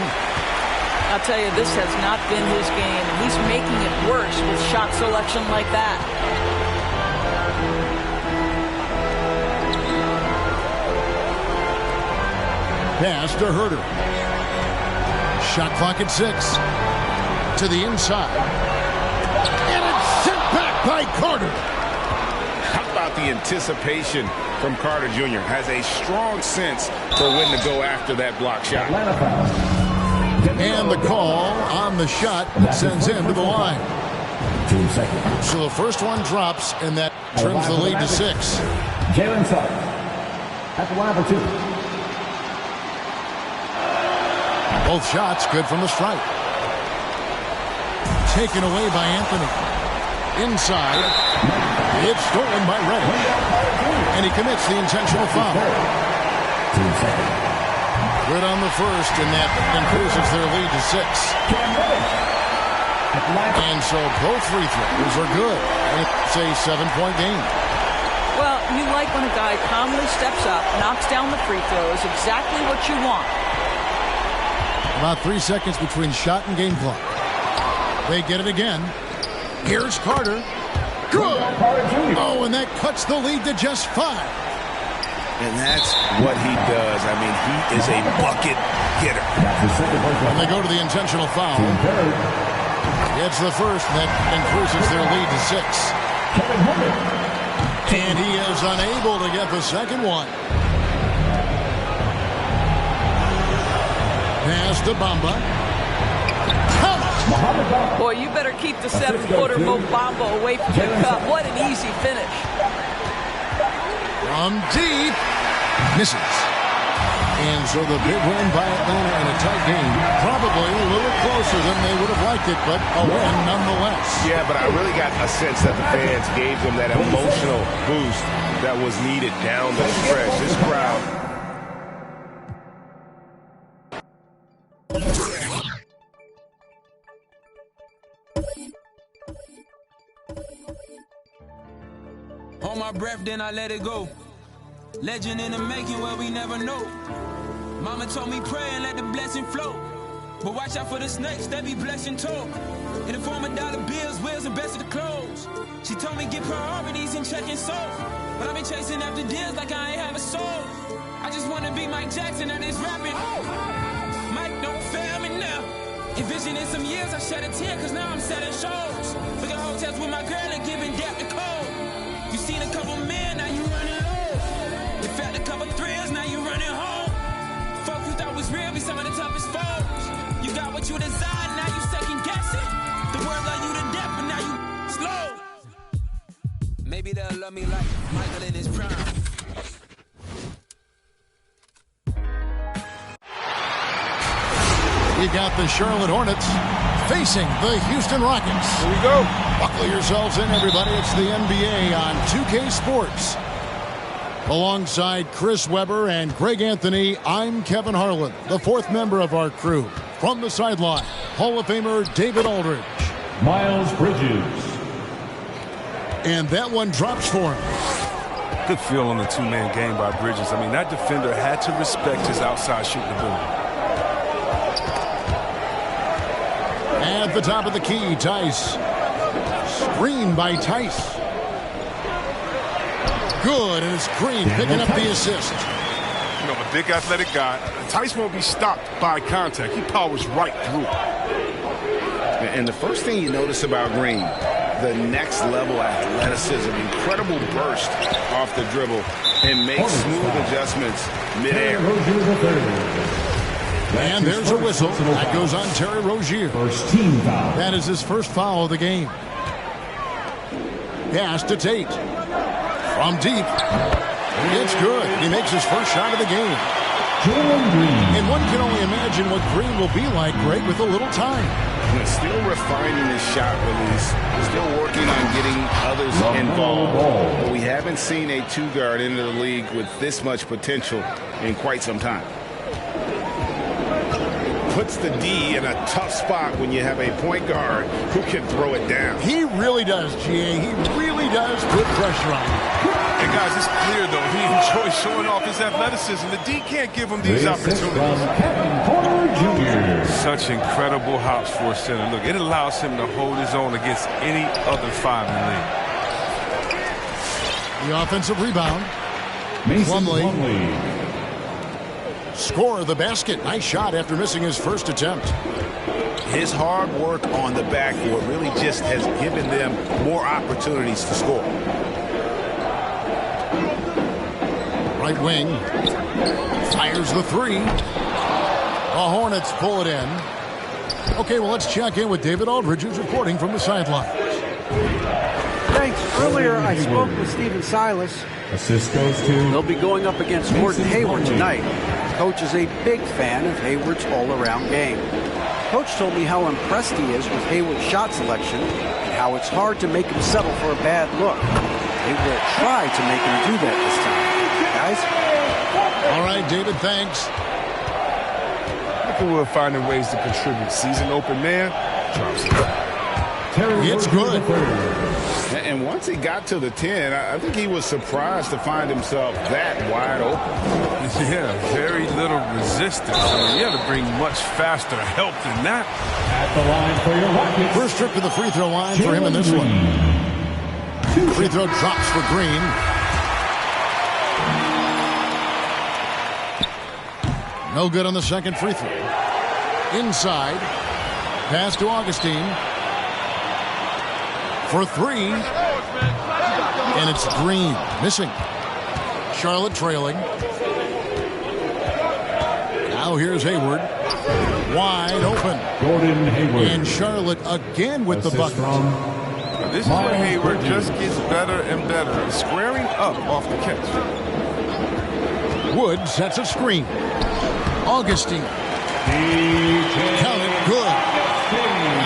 I'll tell you, this has not been his game, and he's making it worse with shot selection like that. Pass to Herter. Shot clock at 6. To the inside. And it's sent back by Carter. How about the anticipation from Carter Jr.? Has a strong sense for when to go after that block shot. And the call on the shot sends him to the line. 2 seconds. So the first one drops, and that trims the lead to 6. Jalen Suggs at the line for 2. Both shots good from the stripe. Taken away by Anthony. Inside. It's stolen by Reddish. And he commits the intentional foul. 2 seconds. Good on the first, and that increases their lead to 6. And so both free throws are good. And it's a 7-point game. Well, you like when a guy calmly steps up, knocks down the free throws, exactly what you want. About 3 seconds between shot and game clock. They get it again. Here's Carter. Good. Oh, and that cuts the lead to just 5. And that's what he does. I mean, he is a bucket getter. And they go to the intentional foul. It's the first, and that increases their lead to 6. And he is unable to get the second one. Pass to Bamba. Boy, you better keep the 7-footer Mo Bamba away from the cup. What an easy finish. From deep. Misses. And so the big win by Atlanta in a tight game. Probably a little closer than they would have liked it, but a win nonetheless. Yeah, but I really got a sense that the fans gave them that emotional boost that was needed down the stretch. This crowd. Hold my breath, then I let it go. Legend in the making where we never know. Mama told me pray and let the blessing flow. But watch out for the snakes, they be blessing too. In the form of dollar bills, wheels, and best of the clothes. She told me get priorities and checking souls. But I've been chasing after deals like I ain't have a soul. I just wanna be Mike Jackson and this rapping. Mike, don't fail me now. Envision in some years I shed a tear cause now I'm selling shows. Looking at hotels with my girl and giving debt to cold. You seen a couple men, now you running low. You felt a couple thrills, now you running home. Folk you thought was real be some of the toughest foes. You got what you desired, now you second guessing. The world love you to death, but now you slow. Maybe they'll love me like Michael in his prime. You got the Charlotte Hornets facing the Houston Rockets. Here we go. Buckle yourselves in, everybody. It's the NBA on 2K Sports. Alongside Chris Webber and Greg Anthony, I'm Kevin Harlan, the fourth member of our crew. From the sideline, Hall of Famer David Aldridge. Miles Bridges. And that one drops for him. Good feel on the two-man game by Bridges. I mean, that defender had to respect his outside shooting ability. At the top of the key, Tice. Screen by Tice. Good, and it's Green picking up the assist. You know, a big athletic guy. Tice won't be stopped by contact. He powers right through. And the first thing you notice about Green, the next level athleticism, incredible burst off the dribble, and makes smooth adjustments midair. And there's a whistle. That goes on Terry Rozier. First team foul. That is his first foul of the game. Pass to Tate. From deep. It's good. He makes his first shot of the game. And one can only imagine what Green will be like, Greg, with a little time. Still refining his shot release. Still working on getting others involved. But we haven't seen a two-guard into the league with this much potential in quite some time. Puts the D in a tough spot when you have a point guard who can throw it down. He really does, GA. He really does put pressure on him. And guys, it's clear, though, he enjoys showing off his athleticism. The D can't give him these opportunities. Such incredible hops for a center. Look, it allows him to hold his own against any other five in the league. The offensive rebound. Plumlee. Score the basket. Nice shot after missing his first attempt. His hard work on the backboard really just has given them more opportunities to score. Right wing. Fires the three. The Hornets pull it in. Okay, well, let's check in with David Aldridge, who's reporting from the sidelines. Thanks. Earlier, I spoke with Stephen Silas. Assist goes to... They'll be going up against Gordon Hayward tonight. Coach is a big fan of Hayward's all-around game. Coach told me how impressed he is with Hayward's shot selection and how it's hard to make him settle for a bad look. They will try to make him do that this time. Guys? All right, David, thanks. I think we're finding ways to contribute. Season open man, drops it. It's good. And once he got to the 10, I think he was surprised to find himself that wide open. Yeah, very little resistance. I mean, you have to bring much faster help than that. At the line for your Rockets. First trip to the free throw line for him in this one. Free throw drops for Green. No good on the second free throw. Inside. Pass to Augustine. For three. And it's Green. Missing. Charlotte trailing. Now here's Hayward. Wide open. Gordon Hayward. And Charlotte again with the bucket. This is where Hayward just gets better and better, squaring up off the catch. Wood sets a screen. Augustine. Count it. Good.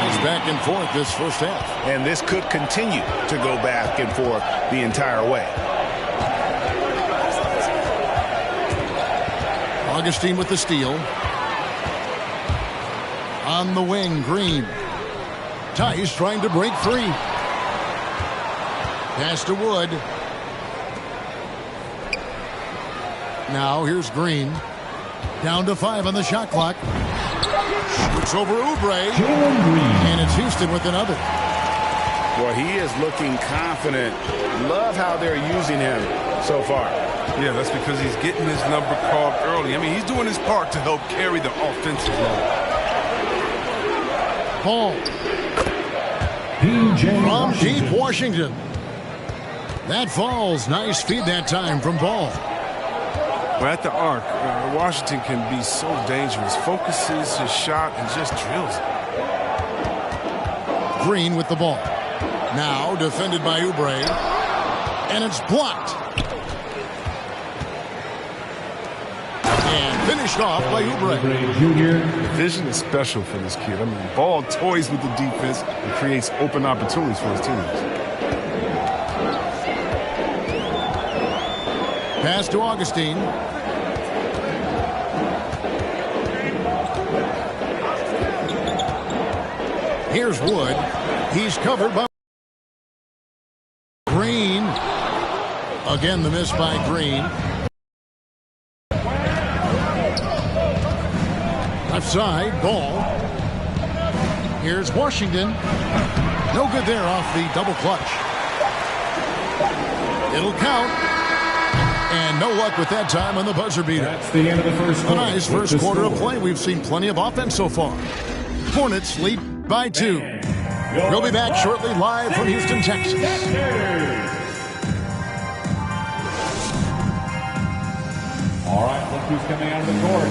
It's back and forth this first half. And this could continue to go back and forth the entire way. Augustine with the steal. On the wing, Green. Tice trying to break free. Pass to Wood. Now here's Green. Down to 5 on the shot clock. Shoots over Oubre. And it's Houston with another. Well, he is looking confident. Love how they're using him so far. Yeah, that's because he's getting his number called early. I mean, he's doing his part to help carry the offensive load. Ball. From deep Washington. That falls. Nice feed that time from Ball. But at the arc, Washington can be so dangerous. Focuses his shot and just drills it. Green with the ball. Now defended by Oubre. And it's blocked. And finished off by Oubre. The vision is special for this kid. I mean, Ball toys with the defense and creates open opportunities for his teammates. Pass to Augustine. Here's Wood. He's covered by Green. Again, the miss by Green. Left side, Ball. Here's Washington. No good there off the double clutch. It'll count. And no luck with that time on the buzzer beater. That's the end of the first quarter. A nice first quarter of play. We've seen plenty of offense so far. Hornets lead by 2. We'll be back shortly live from Houston, Texas. All right, look who's coming out of the court.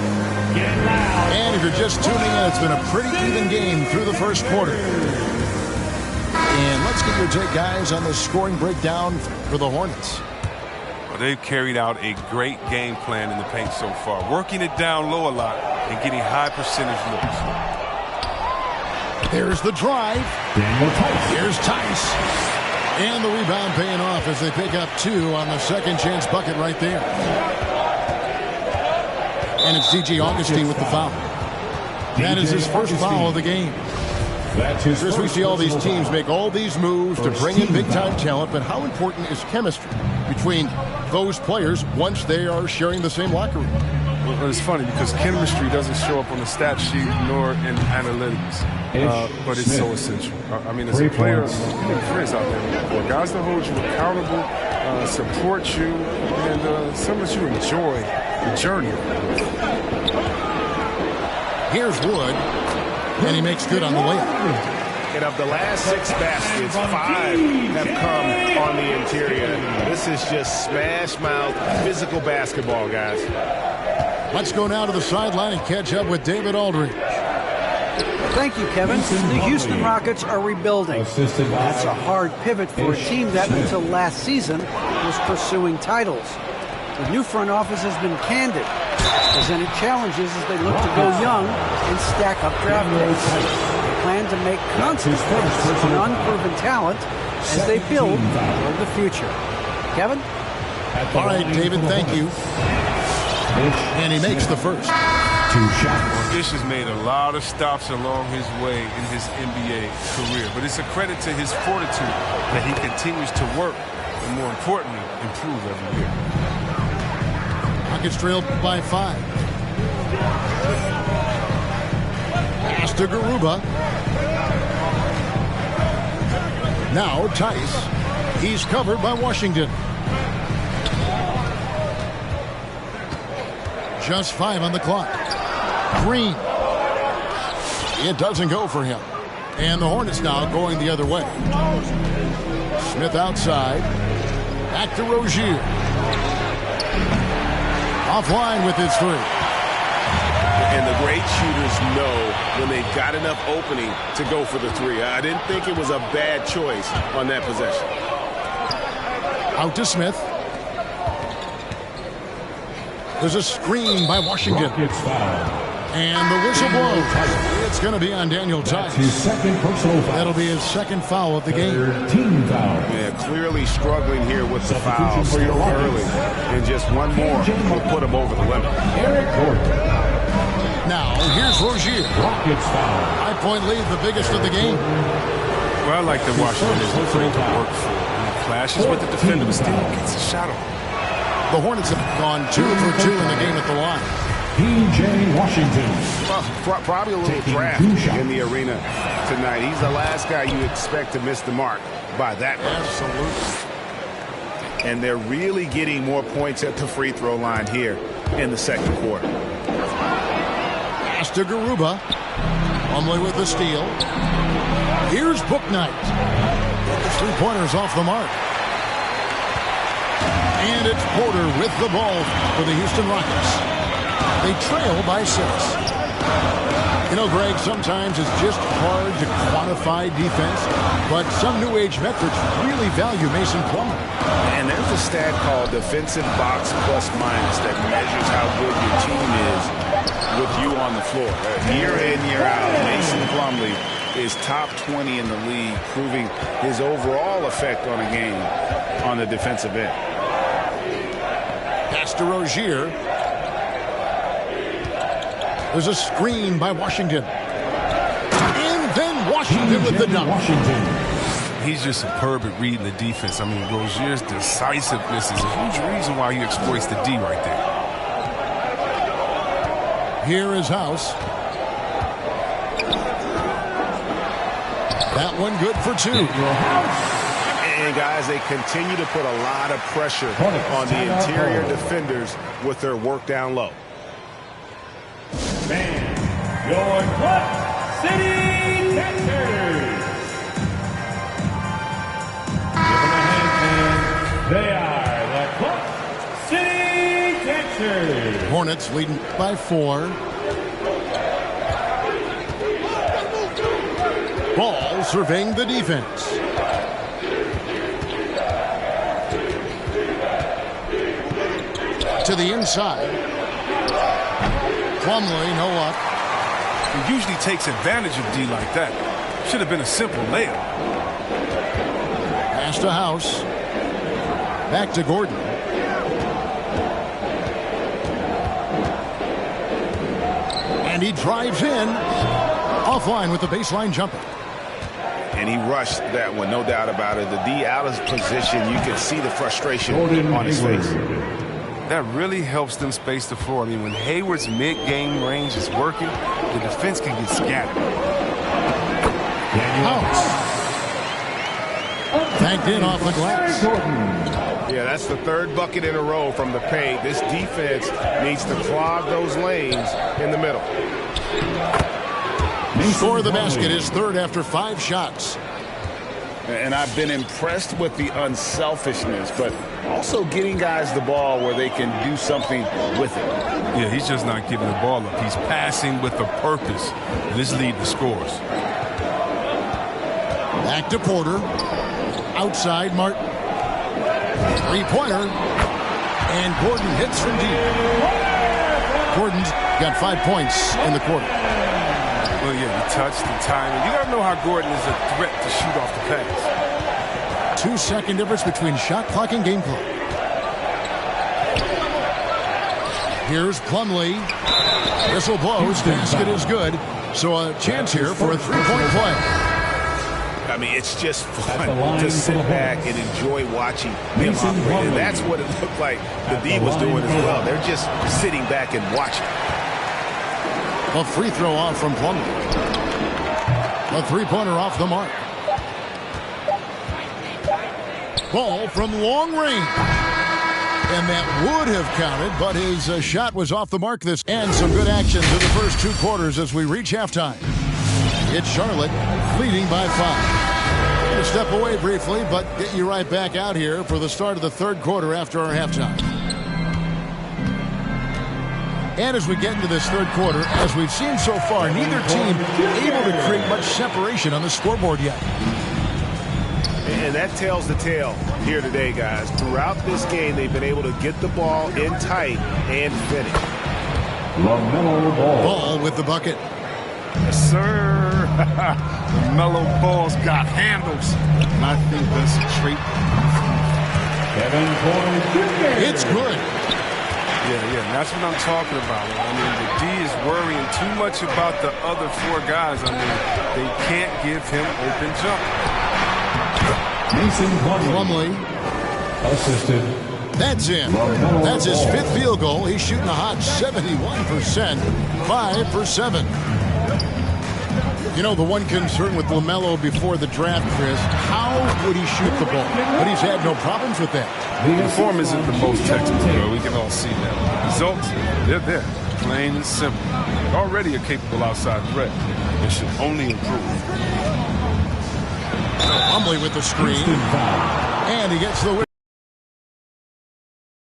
Get loud. And if you're just tuning in, it's been a pretty even game through the first quarter. And let's get your take, guys, on the scoring breakdown for the Hornets. Well, they've carried out a great game plan in the paint so far, working it down low a lot and getting high percentage looks. There's the drive. Here's Tice. And the rebound paying off as they pick up 2 on the second chance bucket right there. And it's D.J. Augustine with the foul. That is his first foul of the game. As we see all these teams make all these moves to bring in big-time talent, but how important is chemistry between those players once they are sharing the same locker room? Well, it's funny because chemistry doesn't show up on the stat sheet nor in analytics, but it's so essential. I mean, as a player, you need friends out there, guys that hold you accountable, support you, and some of you enjoy the journey. Here's Wood, and he makes good on the layup. And of the last 6 baskets, 5 have come on the interior. This is just smash mouth, physical basketball, guys. Let's go now to the sideline and catch up with David Aldridge. Thank you, Kevin. The Houston Rockets are rebuilding. That's a hard pivot for a team that until last season was pursuing titles. The new front office has been candid, presented challenges as they look to go young and stack up draft picks. They plan to make constant picks on unproven talent as they build for the future. Kevin? All right, David, thank you. And he makes the first. 2 shots. Ish has made a lot of stops along his way in his NBA career, but it's a credit to his fortitude that he continues to work and, more importantly, improve every year. Rockets trailed by 5. Pass to Garuba. Now Tice. He's covered by Washington. Just 5 on the clock. Green. It doesn't go for him. And the Hornets now going the other way. Smith outside. Back to Rozier. Offline with his 3. And the great shooters know when they've got enough opening to go for the 3. I didn't think it was a bad choice on that possession. Out to Smith. There's a screen by Washington. And the whistle blows. It's going to be on Daniel Tice. His second personal foul. That'll be his second foul of the game. Team foul. Yeah, clearly struggling here with the fouls early. And just one more will put him over the limit. Eric Gordon. Now, here's Rozier. Rockets foul. 5-point lead, the biggest of the game. Well, I like that Washington is afraid to work for it. He clashes with the defender, but still gets a shot on. The Hornets have gone 2 for 2 in the game at the line. P.J. Washington. Well, probably a little draft in the arena tonight. He's the last guy you expect to miss the mark by that much. Absolutely. And they're really getting more points at the free throw line here in the second quarter. Pass to Garuba. Plumlee with the steal. Here's Bouknight. The 3-pointers off the mark. And it's Porter with the ball for the Houston Rockets. They trail by 6. You know, Greg, sometimes it's just hard to quantify defense, but some new age metrics really value Mason Plumlee. And there's a stat called defensive box plus minus that measures how good your team is with you on the floor. Year in, year out, Mason Plumlee is top 20 in the league, proving his overall effect on a game on the defensive end. Pass to Rozier. There's a screen by Washington. And then Washington with the dunk. He's just superb at reading the defense. I mean, Rozier's decisiveness is a huge reason why he exploits the D right there. Here is House. That one good for 2. And, guys, they continue to put a lot of pressure on the interior defenders with their work down low. Man, your Clutch City Texans. Give them a hand, they are the Clutch City Texans. Hornets leading by 4. Ball surveying the defense. To the inside. Plumlee, no luck. He usually takes advantage of D like that. Should have been a simple layup. Pass to House. Back to Gordon. And he drives in. Offline with the baseline jumper. And he rushed that one, no doubt about it. The D out of position, you can see the frustration on his face. That really helps them space the floor. I mean, when Hayward's mid-game range is working, the defense can get scattered. House. Tanked in off the glass. Yeah, that's the 3rd bucket in a row from the paint. This defense needs to clog those lanes in the middle. Score of the basket is 3rd after 5 shots. And I've been impressed with the unselfishness, but also getting guys the ball where they can do something with it. Yeah, he's just not giving the ball up. He's passing with a purpose. This lead to scores. Back to Porter. Outside, Martin. 3-pointer. And Gordon hits from deep. Gordon's got 5 points in the quarter. Well, yeah, the touch, the timing. You got to know how Gordon is a threat to shoot off the pass. 2-second difference between shot clock and game clock. Here's Plumlee. Whistle blows. Basket is good. So a chance here for a 3-point play. I mean, it's just fun to sit back and enjoy watching him operate. And that's what it looked like the D was doing as well. They're just sitting back and watching. A free throw off from Plumlee. A 3-pointer off the mark. Ball from long range. And that would have counted, but his shot was off the mark. And some good action to the first 2 quarters as we reach halftime. It's Charlotte leading by 5. We'll step away briefly, but get you right back out here for the start of the 3rd quarter after our halftime. And as we get into this 3rd quarter, as we've seen so far, neither team able to create much separation on the scoreboard yet. And that tells the tale here today, guys. Throughout this game, they've been able to get the ball in tight and finish. LaMelo Ball. Ball with the bucket. Yes, sir. LaMelo Ball's got handles. And I think that's a trait. Kevin Porter. It's good. Yeah, that's what I'm talking about. I mean, the D is worrying too much about the other 4 guys. I mean, they can't give him open jump. Mason Plumlee. Assisted. That's in. That's his 5th field goal. He's shooting a hot 71%. 5 for 7. You know, the one concern with LaMelo before the draft, Chris, how would he shoot the ball? But he's had no problems with that. The form isn't the most technical. We can all see that. The results, they're there. Plain and simple. Already a capable outside threat. It should only improve. Plumlee with the screen. And he gets the win.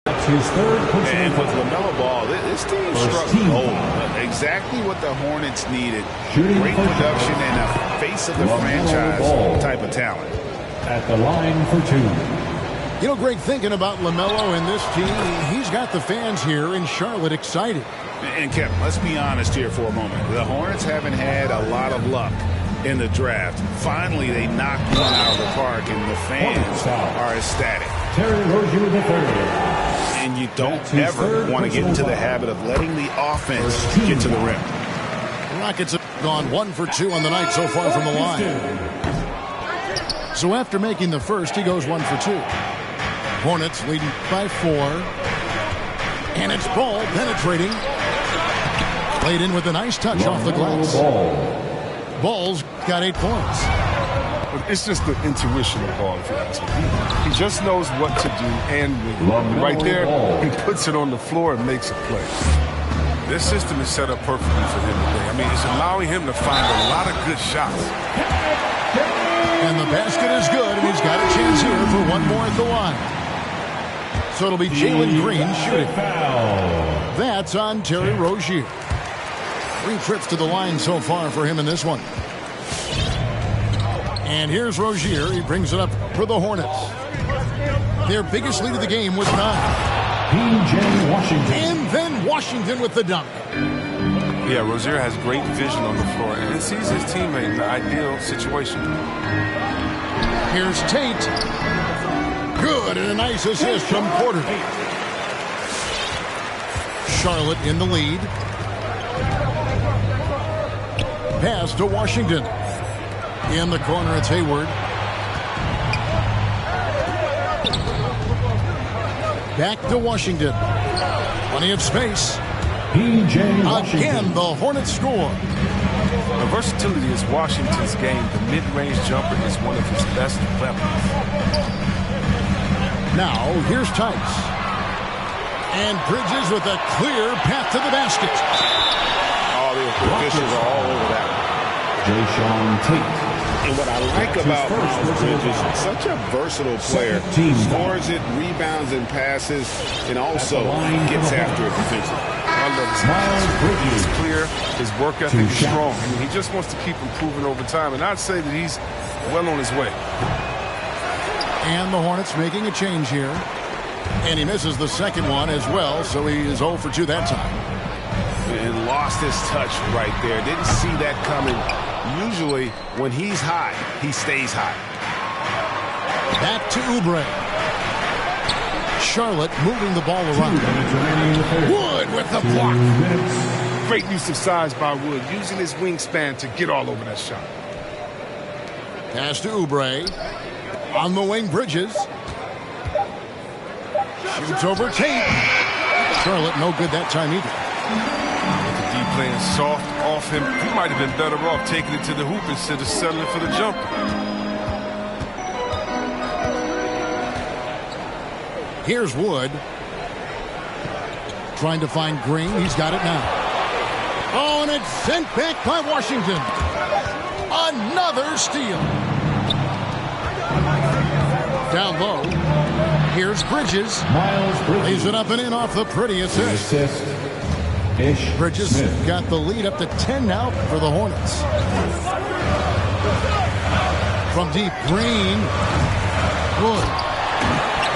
His 3rd personal. And with LaMelo Ball, this team struck gold. Exactly what the Hornets needed. Great production and a face of the franchise type of talent. At the line for 2. You know, Greg, thinking about LaMelo and this team, he's got the fans here in Charlotte excited. And Kevin, let's be honest here for a moment. The Hornets haven't had a lot of luck in the draft. Finally, they knocked one out of the park, and the fans are ecstatic. Terry Rozier III. And you don't ever want to get into the habit of letting the offense get to the rim. Rockets have gone 1 for 2 on the night so far from the line. So after making the first, he goes 1 for 2. Hornets leading by 4. And it's Ball penetrating. Played in with a nice touch off the glass. Ball's got 8 points. but it's just the intuition of ball, if you ask me. He just knows what to do and when. Right there, he puts it on the floor and makes a play. This system is set up perfectly for him today. I mean, it's allowing him to find a lot of good shots. And the basket is good, and he's got a chance here for one more at the line. So it'll be Jalen Green shooting. That's on Terry Rozier. 3 trips to the line so far for him in this one. And here's Rozier. He brings it up for the Hornets. Their biggest lead of the game was 9. P.J. Washington. And then Washington with the dunk. Yeah, Rozier has great vision on the floor and sees his teammate in the ideal situation. Here's Tate. Good, and a nice assist from Porter. Charlotte in the lead. Pass to Washington. In the corner, it's Hayward. Back to Washington. Plenty of space. P.J. Washington. Again, the Hornets score. The versatility is Washington's game. The mid-range jumper is one of his best weapons. Now, here's Tice. And Bridges with a clear path to the basket. Oh, the officials are all over that. Jayshawn Tate. And what I like about Bridges, such a versatile player. Scores it, rebounds and passes, and also gets after it defensively. I love this. He's clear. His work ethic is strong. I mean, he just wants to keep improving over time. And I'd say that he's well on his way. And the Hornets making a change here. And he misses the second one as well, so he is 0 for 2 that time. And lost his touch right there. Didn't see that coming. Usually, when he's high, he stays high. Back to Oubre. Charlotte moving the ball around. Wood with the block. Great use of size by Wood, using his wingspan to get all over that shot. Pass to Oubre. On the wing, Bridges. Shoots over Tate. Charlotte no good that time either. With the D playing soft off him, he might have been better off taking it to the hoop instead of settling for the jumper. Here's Wood. Trying to find Green. He's got it now. Oh, and it's sent back by Washington. Another steal. Down low. Here's Bridges. Lays it up and in off the pretty assist. Bridges got the lead up to 10 now for the Hornets. From deep, Green. Wood.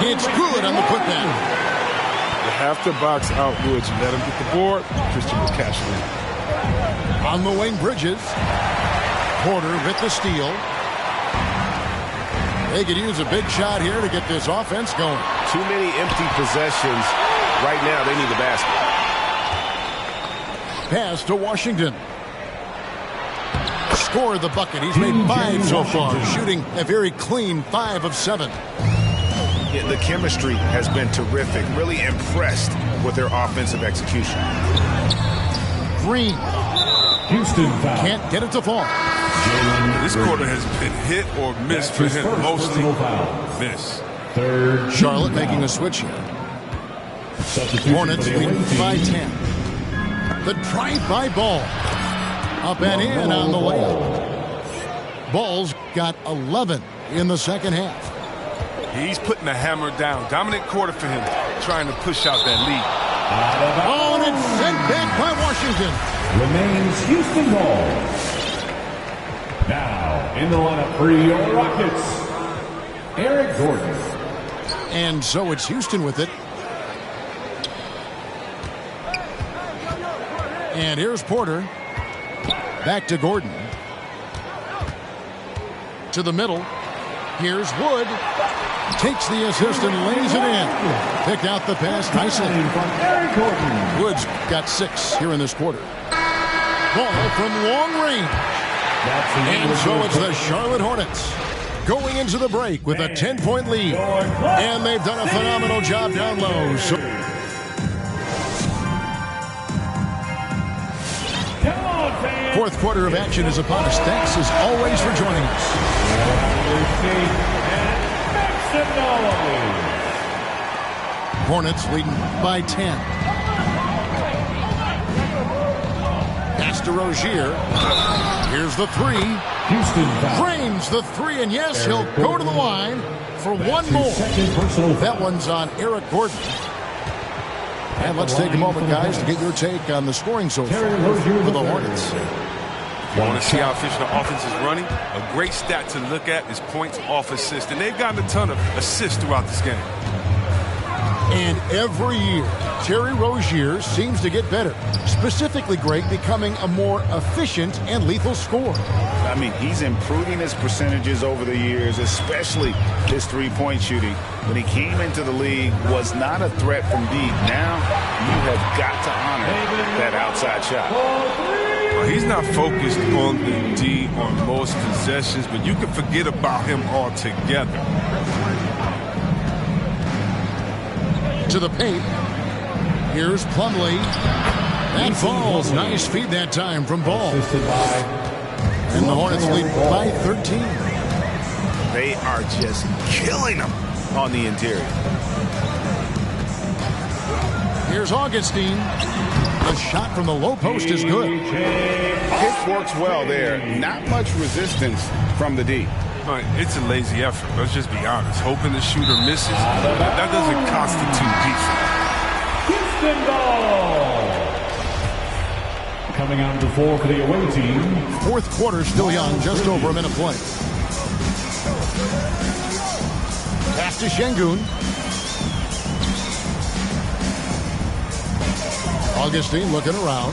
It's good on the putback. You have to box out Woods and let him get the board. Christian will cash it in. On the wing, Bridges. Porter with the steal. They could use a big shot here to get this offense going. Too many empty possessions. Right now, they need the basket. Pass to Washington. Score the bucket. He's made 5 so far, shooting a very clean 5 of 7. Yeah, the chemistry has been terrific. Really impressed with their offensive execution. Green. Houston foul. Can't get it to fall. This quarter has been hit or miss for him. Mostly miss. Third. Charlotte making a switch here. Hornets lead by 10. The drive-by Ball. Up and in on the layup. Ball's got 11 in the second half. He's putting the hammer down. Dominant quarter for him, trying to push out that lead. Oh, and it's sent back by Washington. Remains Houston ball. Now, in the lineup for your Rockets, Eric Gordon. And so it's Houston with it. And here's Porter. Back to Gordon. To the middle. Here's Wood. Takes the assist and lays it in. Picked out the pass nicely. Wood's got 6 here in this quarter. Ball from long range. And so it's the Charlotte Hornets going into the break with a 10-point lead. And they've done a phenomenal job down low. So come on, fans. Fourth quarter of action is upon us. Thanks as always for joining us. Hornets leading by 10. Pass to Rozier. Here's the three. Drains the three, and yes, he'll go to the line for one more. That one's on Eric Gordon. And let's take a moment, guys, to get your take on the scoring so far for the Hornets. You want to see how efficient the offense is running? A great stat to look at is points off assist. And they've gotten a ton of assists throughout this game. And every year, Terry Rozier seems to get better. Specifically, Greg, becoming a more efficient and lethal scorer. I mean, he's improving his percentages over the years, especially his three-point shooting. When he came into the league, was not a threat from deep. Now, you have got to honor that outside shot. Well, he's not focused on the D on most possessions, but you can forget about him altogether. To the paint. Here's Plumlee. That falls. Nice feed that time from Ball. And the Hornets lead by 13. They are just killing them on the interior. Here's Augustine. The shot from the low post is good. Pick works well there. Not much resistance from the D. It's a lazy effort. Let's just be honest. Hoping the shooter misses, that doesn't constitute defense. Houston ball. Coming on the floor for the away team. Fourth quarter still young, just over a minute play. Pass to Şengün. Augustine looking around.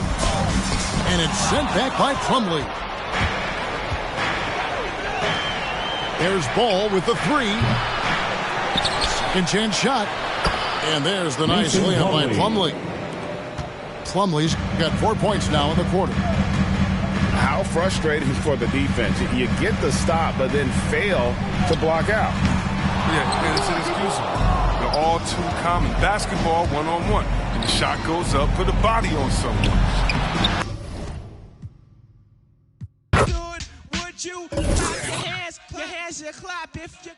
And it's sent back by Plumlee. There's Ball with the three. Second chance shot. And there's the nice layup by Plumlee. Plumlee's got 4 points now in the quarter. How frustrating for the defense. You get the stop, but then fail to block out. Yeah, it's inexcusable. They're all too common. Basketball one-on-one. And the shot goes up, put a body on someone. Would you clap your hands you clap if you...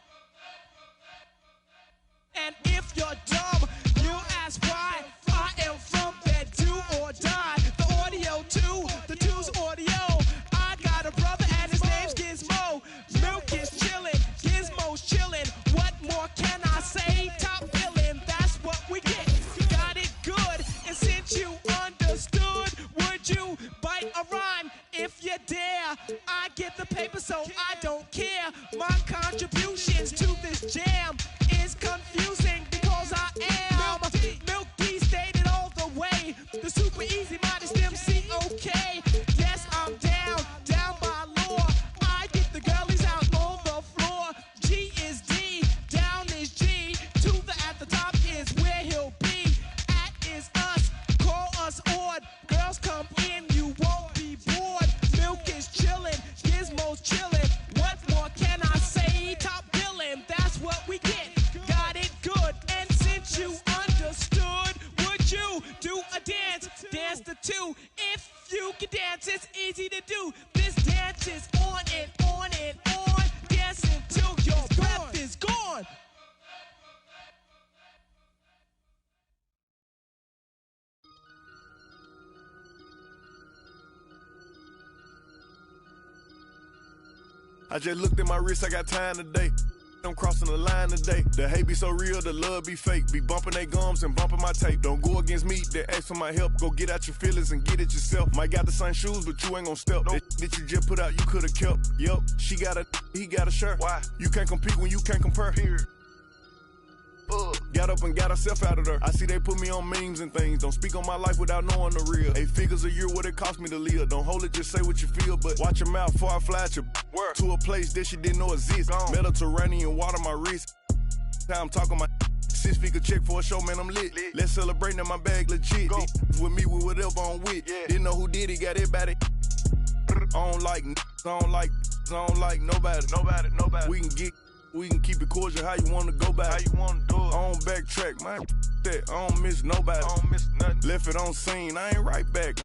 And if you're dumb, you ask why. I am from that do or die. The audio too, the two's audio. I got a brother and his name's Gizmo. Milk is chillin', Gizmo's chillin'. What more can I say? Top billing, that's what we get. Got it good, and since you understood, would you bite a rhyme if you dare? I get the paper, so I don't care. My contributions to this jam is confusing because I am Milky stated all the way. The super easy modest MC, okay. Yes, I'm down by law. I get the girlies out on the floor. G is D, down is G. To the at the top is where he'll be. At is us, call us odd. Girls come in, you won't be bored. Milk is chillin', Gizmo's chillin'. What more can I say? Top billing, that's what we get. Got it good, and since you understood, would you do a dance? Dance the two. If you can dance, it's easy to do. This dance is on and on and on. Dance until your breath is gone. I just looked at my wrist, I got time today. I'm crossing the line today. The hate be so real, the love be fake. Be bumping they gums and bumping my tape. Don't go against me, they ask for my help. Go get out your feelings and get it yourself. Might got the same shoes, but you ain't gon' step. That you just put out, you could've kept. Yup, she got a, he got a shirt. Why? You can't compete when you can't compare. Period. Got up and got herself out of there. I see they put me on memes and things. Don't speak on my life without knowing the real. 8 figures a year, what it cost me to live. Don't hold it, just say what you feel. But watch your mouth before I fly at you. To a place that you didn't know exists. Mediterranean water my wrist. Time talking my 6-figure check for a show, man, I'm lit. Let's celebrate in my bag legit. With me, with whatever I'm with. Didn't know who did it, got everybody. I don't like nobody. We can keep it cordial how you want to go back. How you want to do it. I don't backtrack, man. I don't miss nobody. I don't miss nothing. Left it on scene, I ain't right back.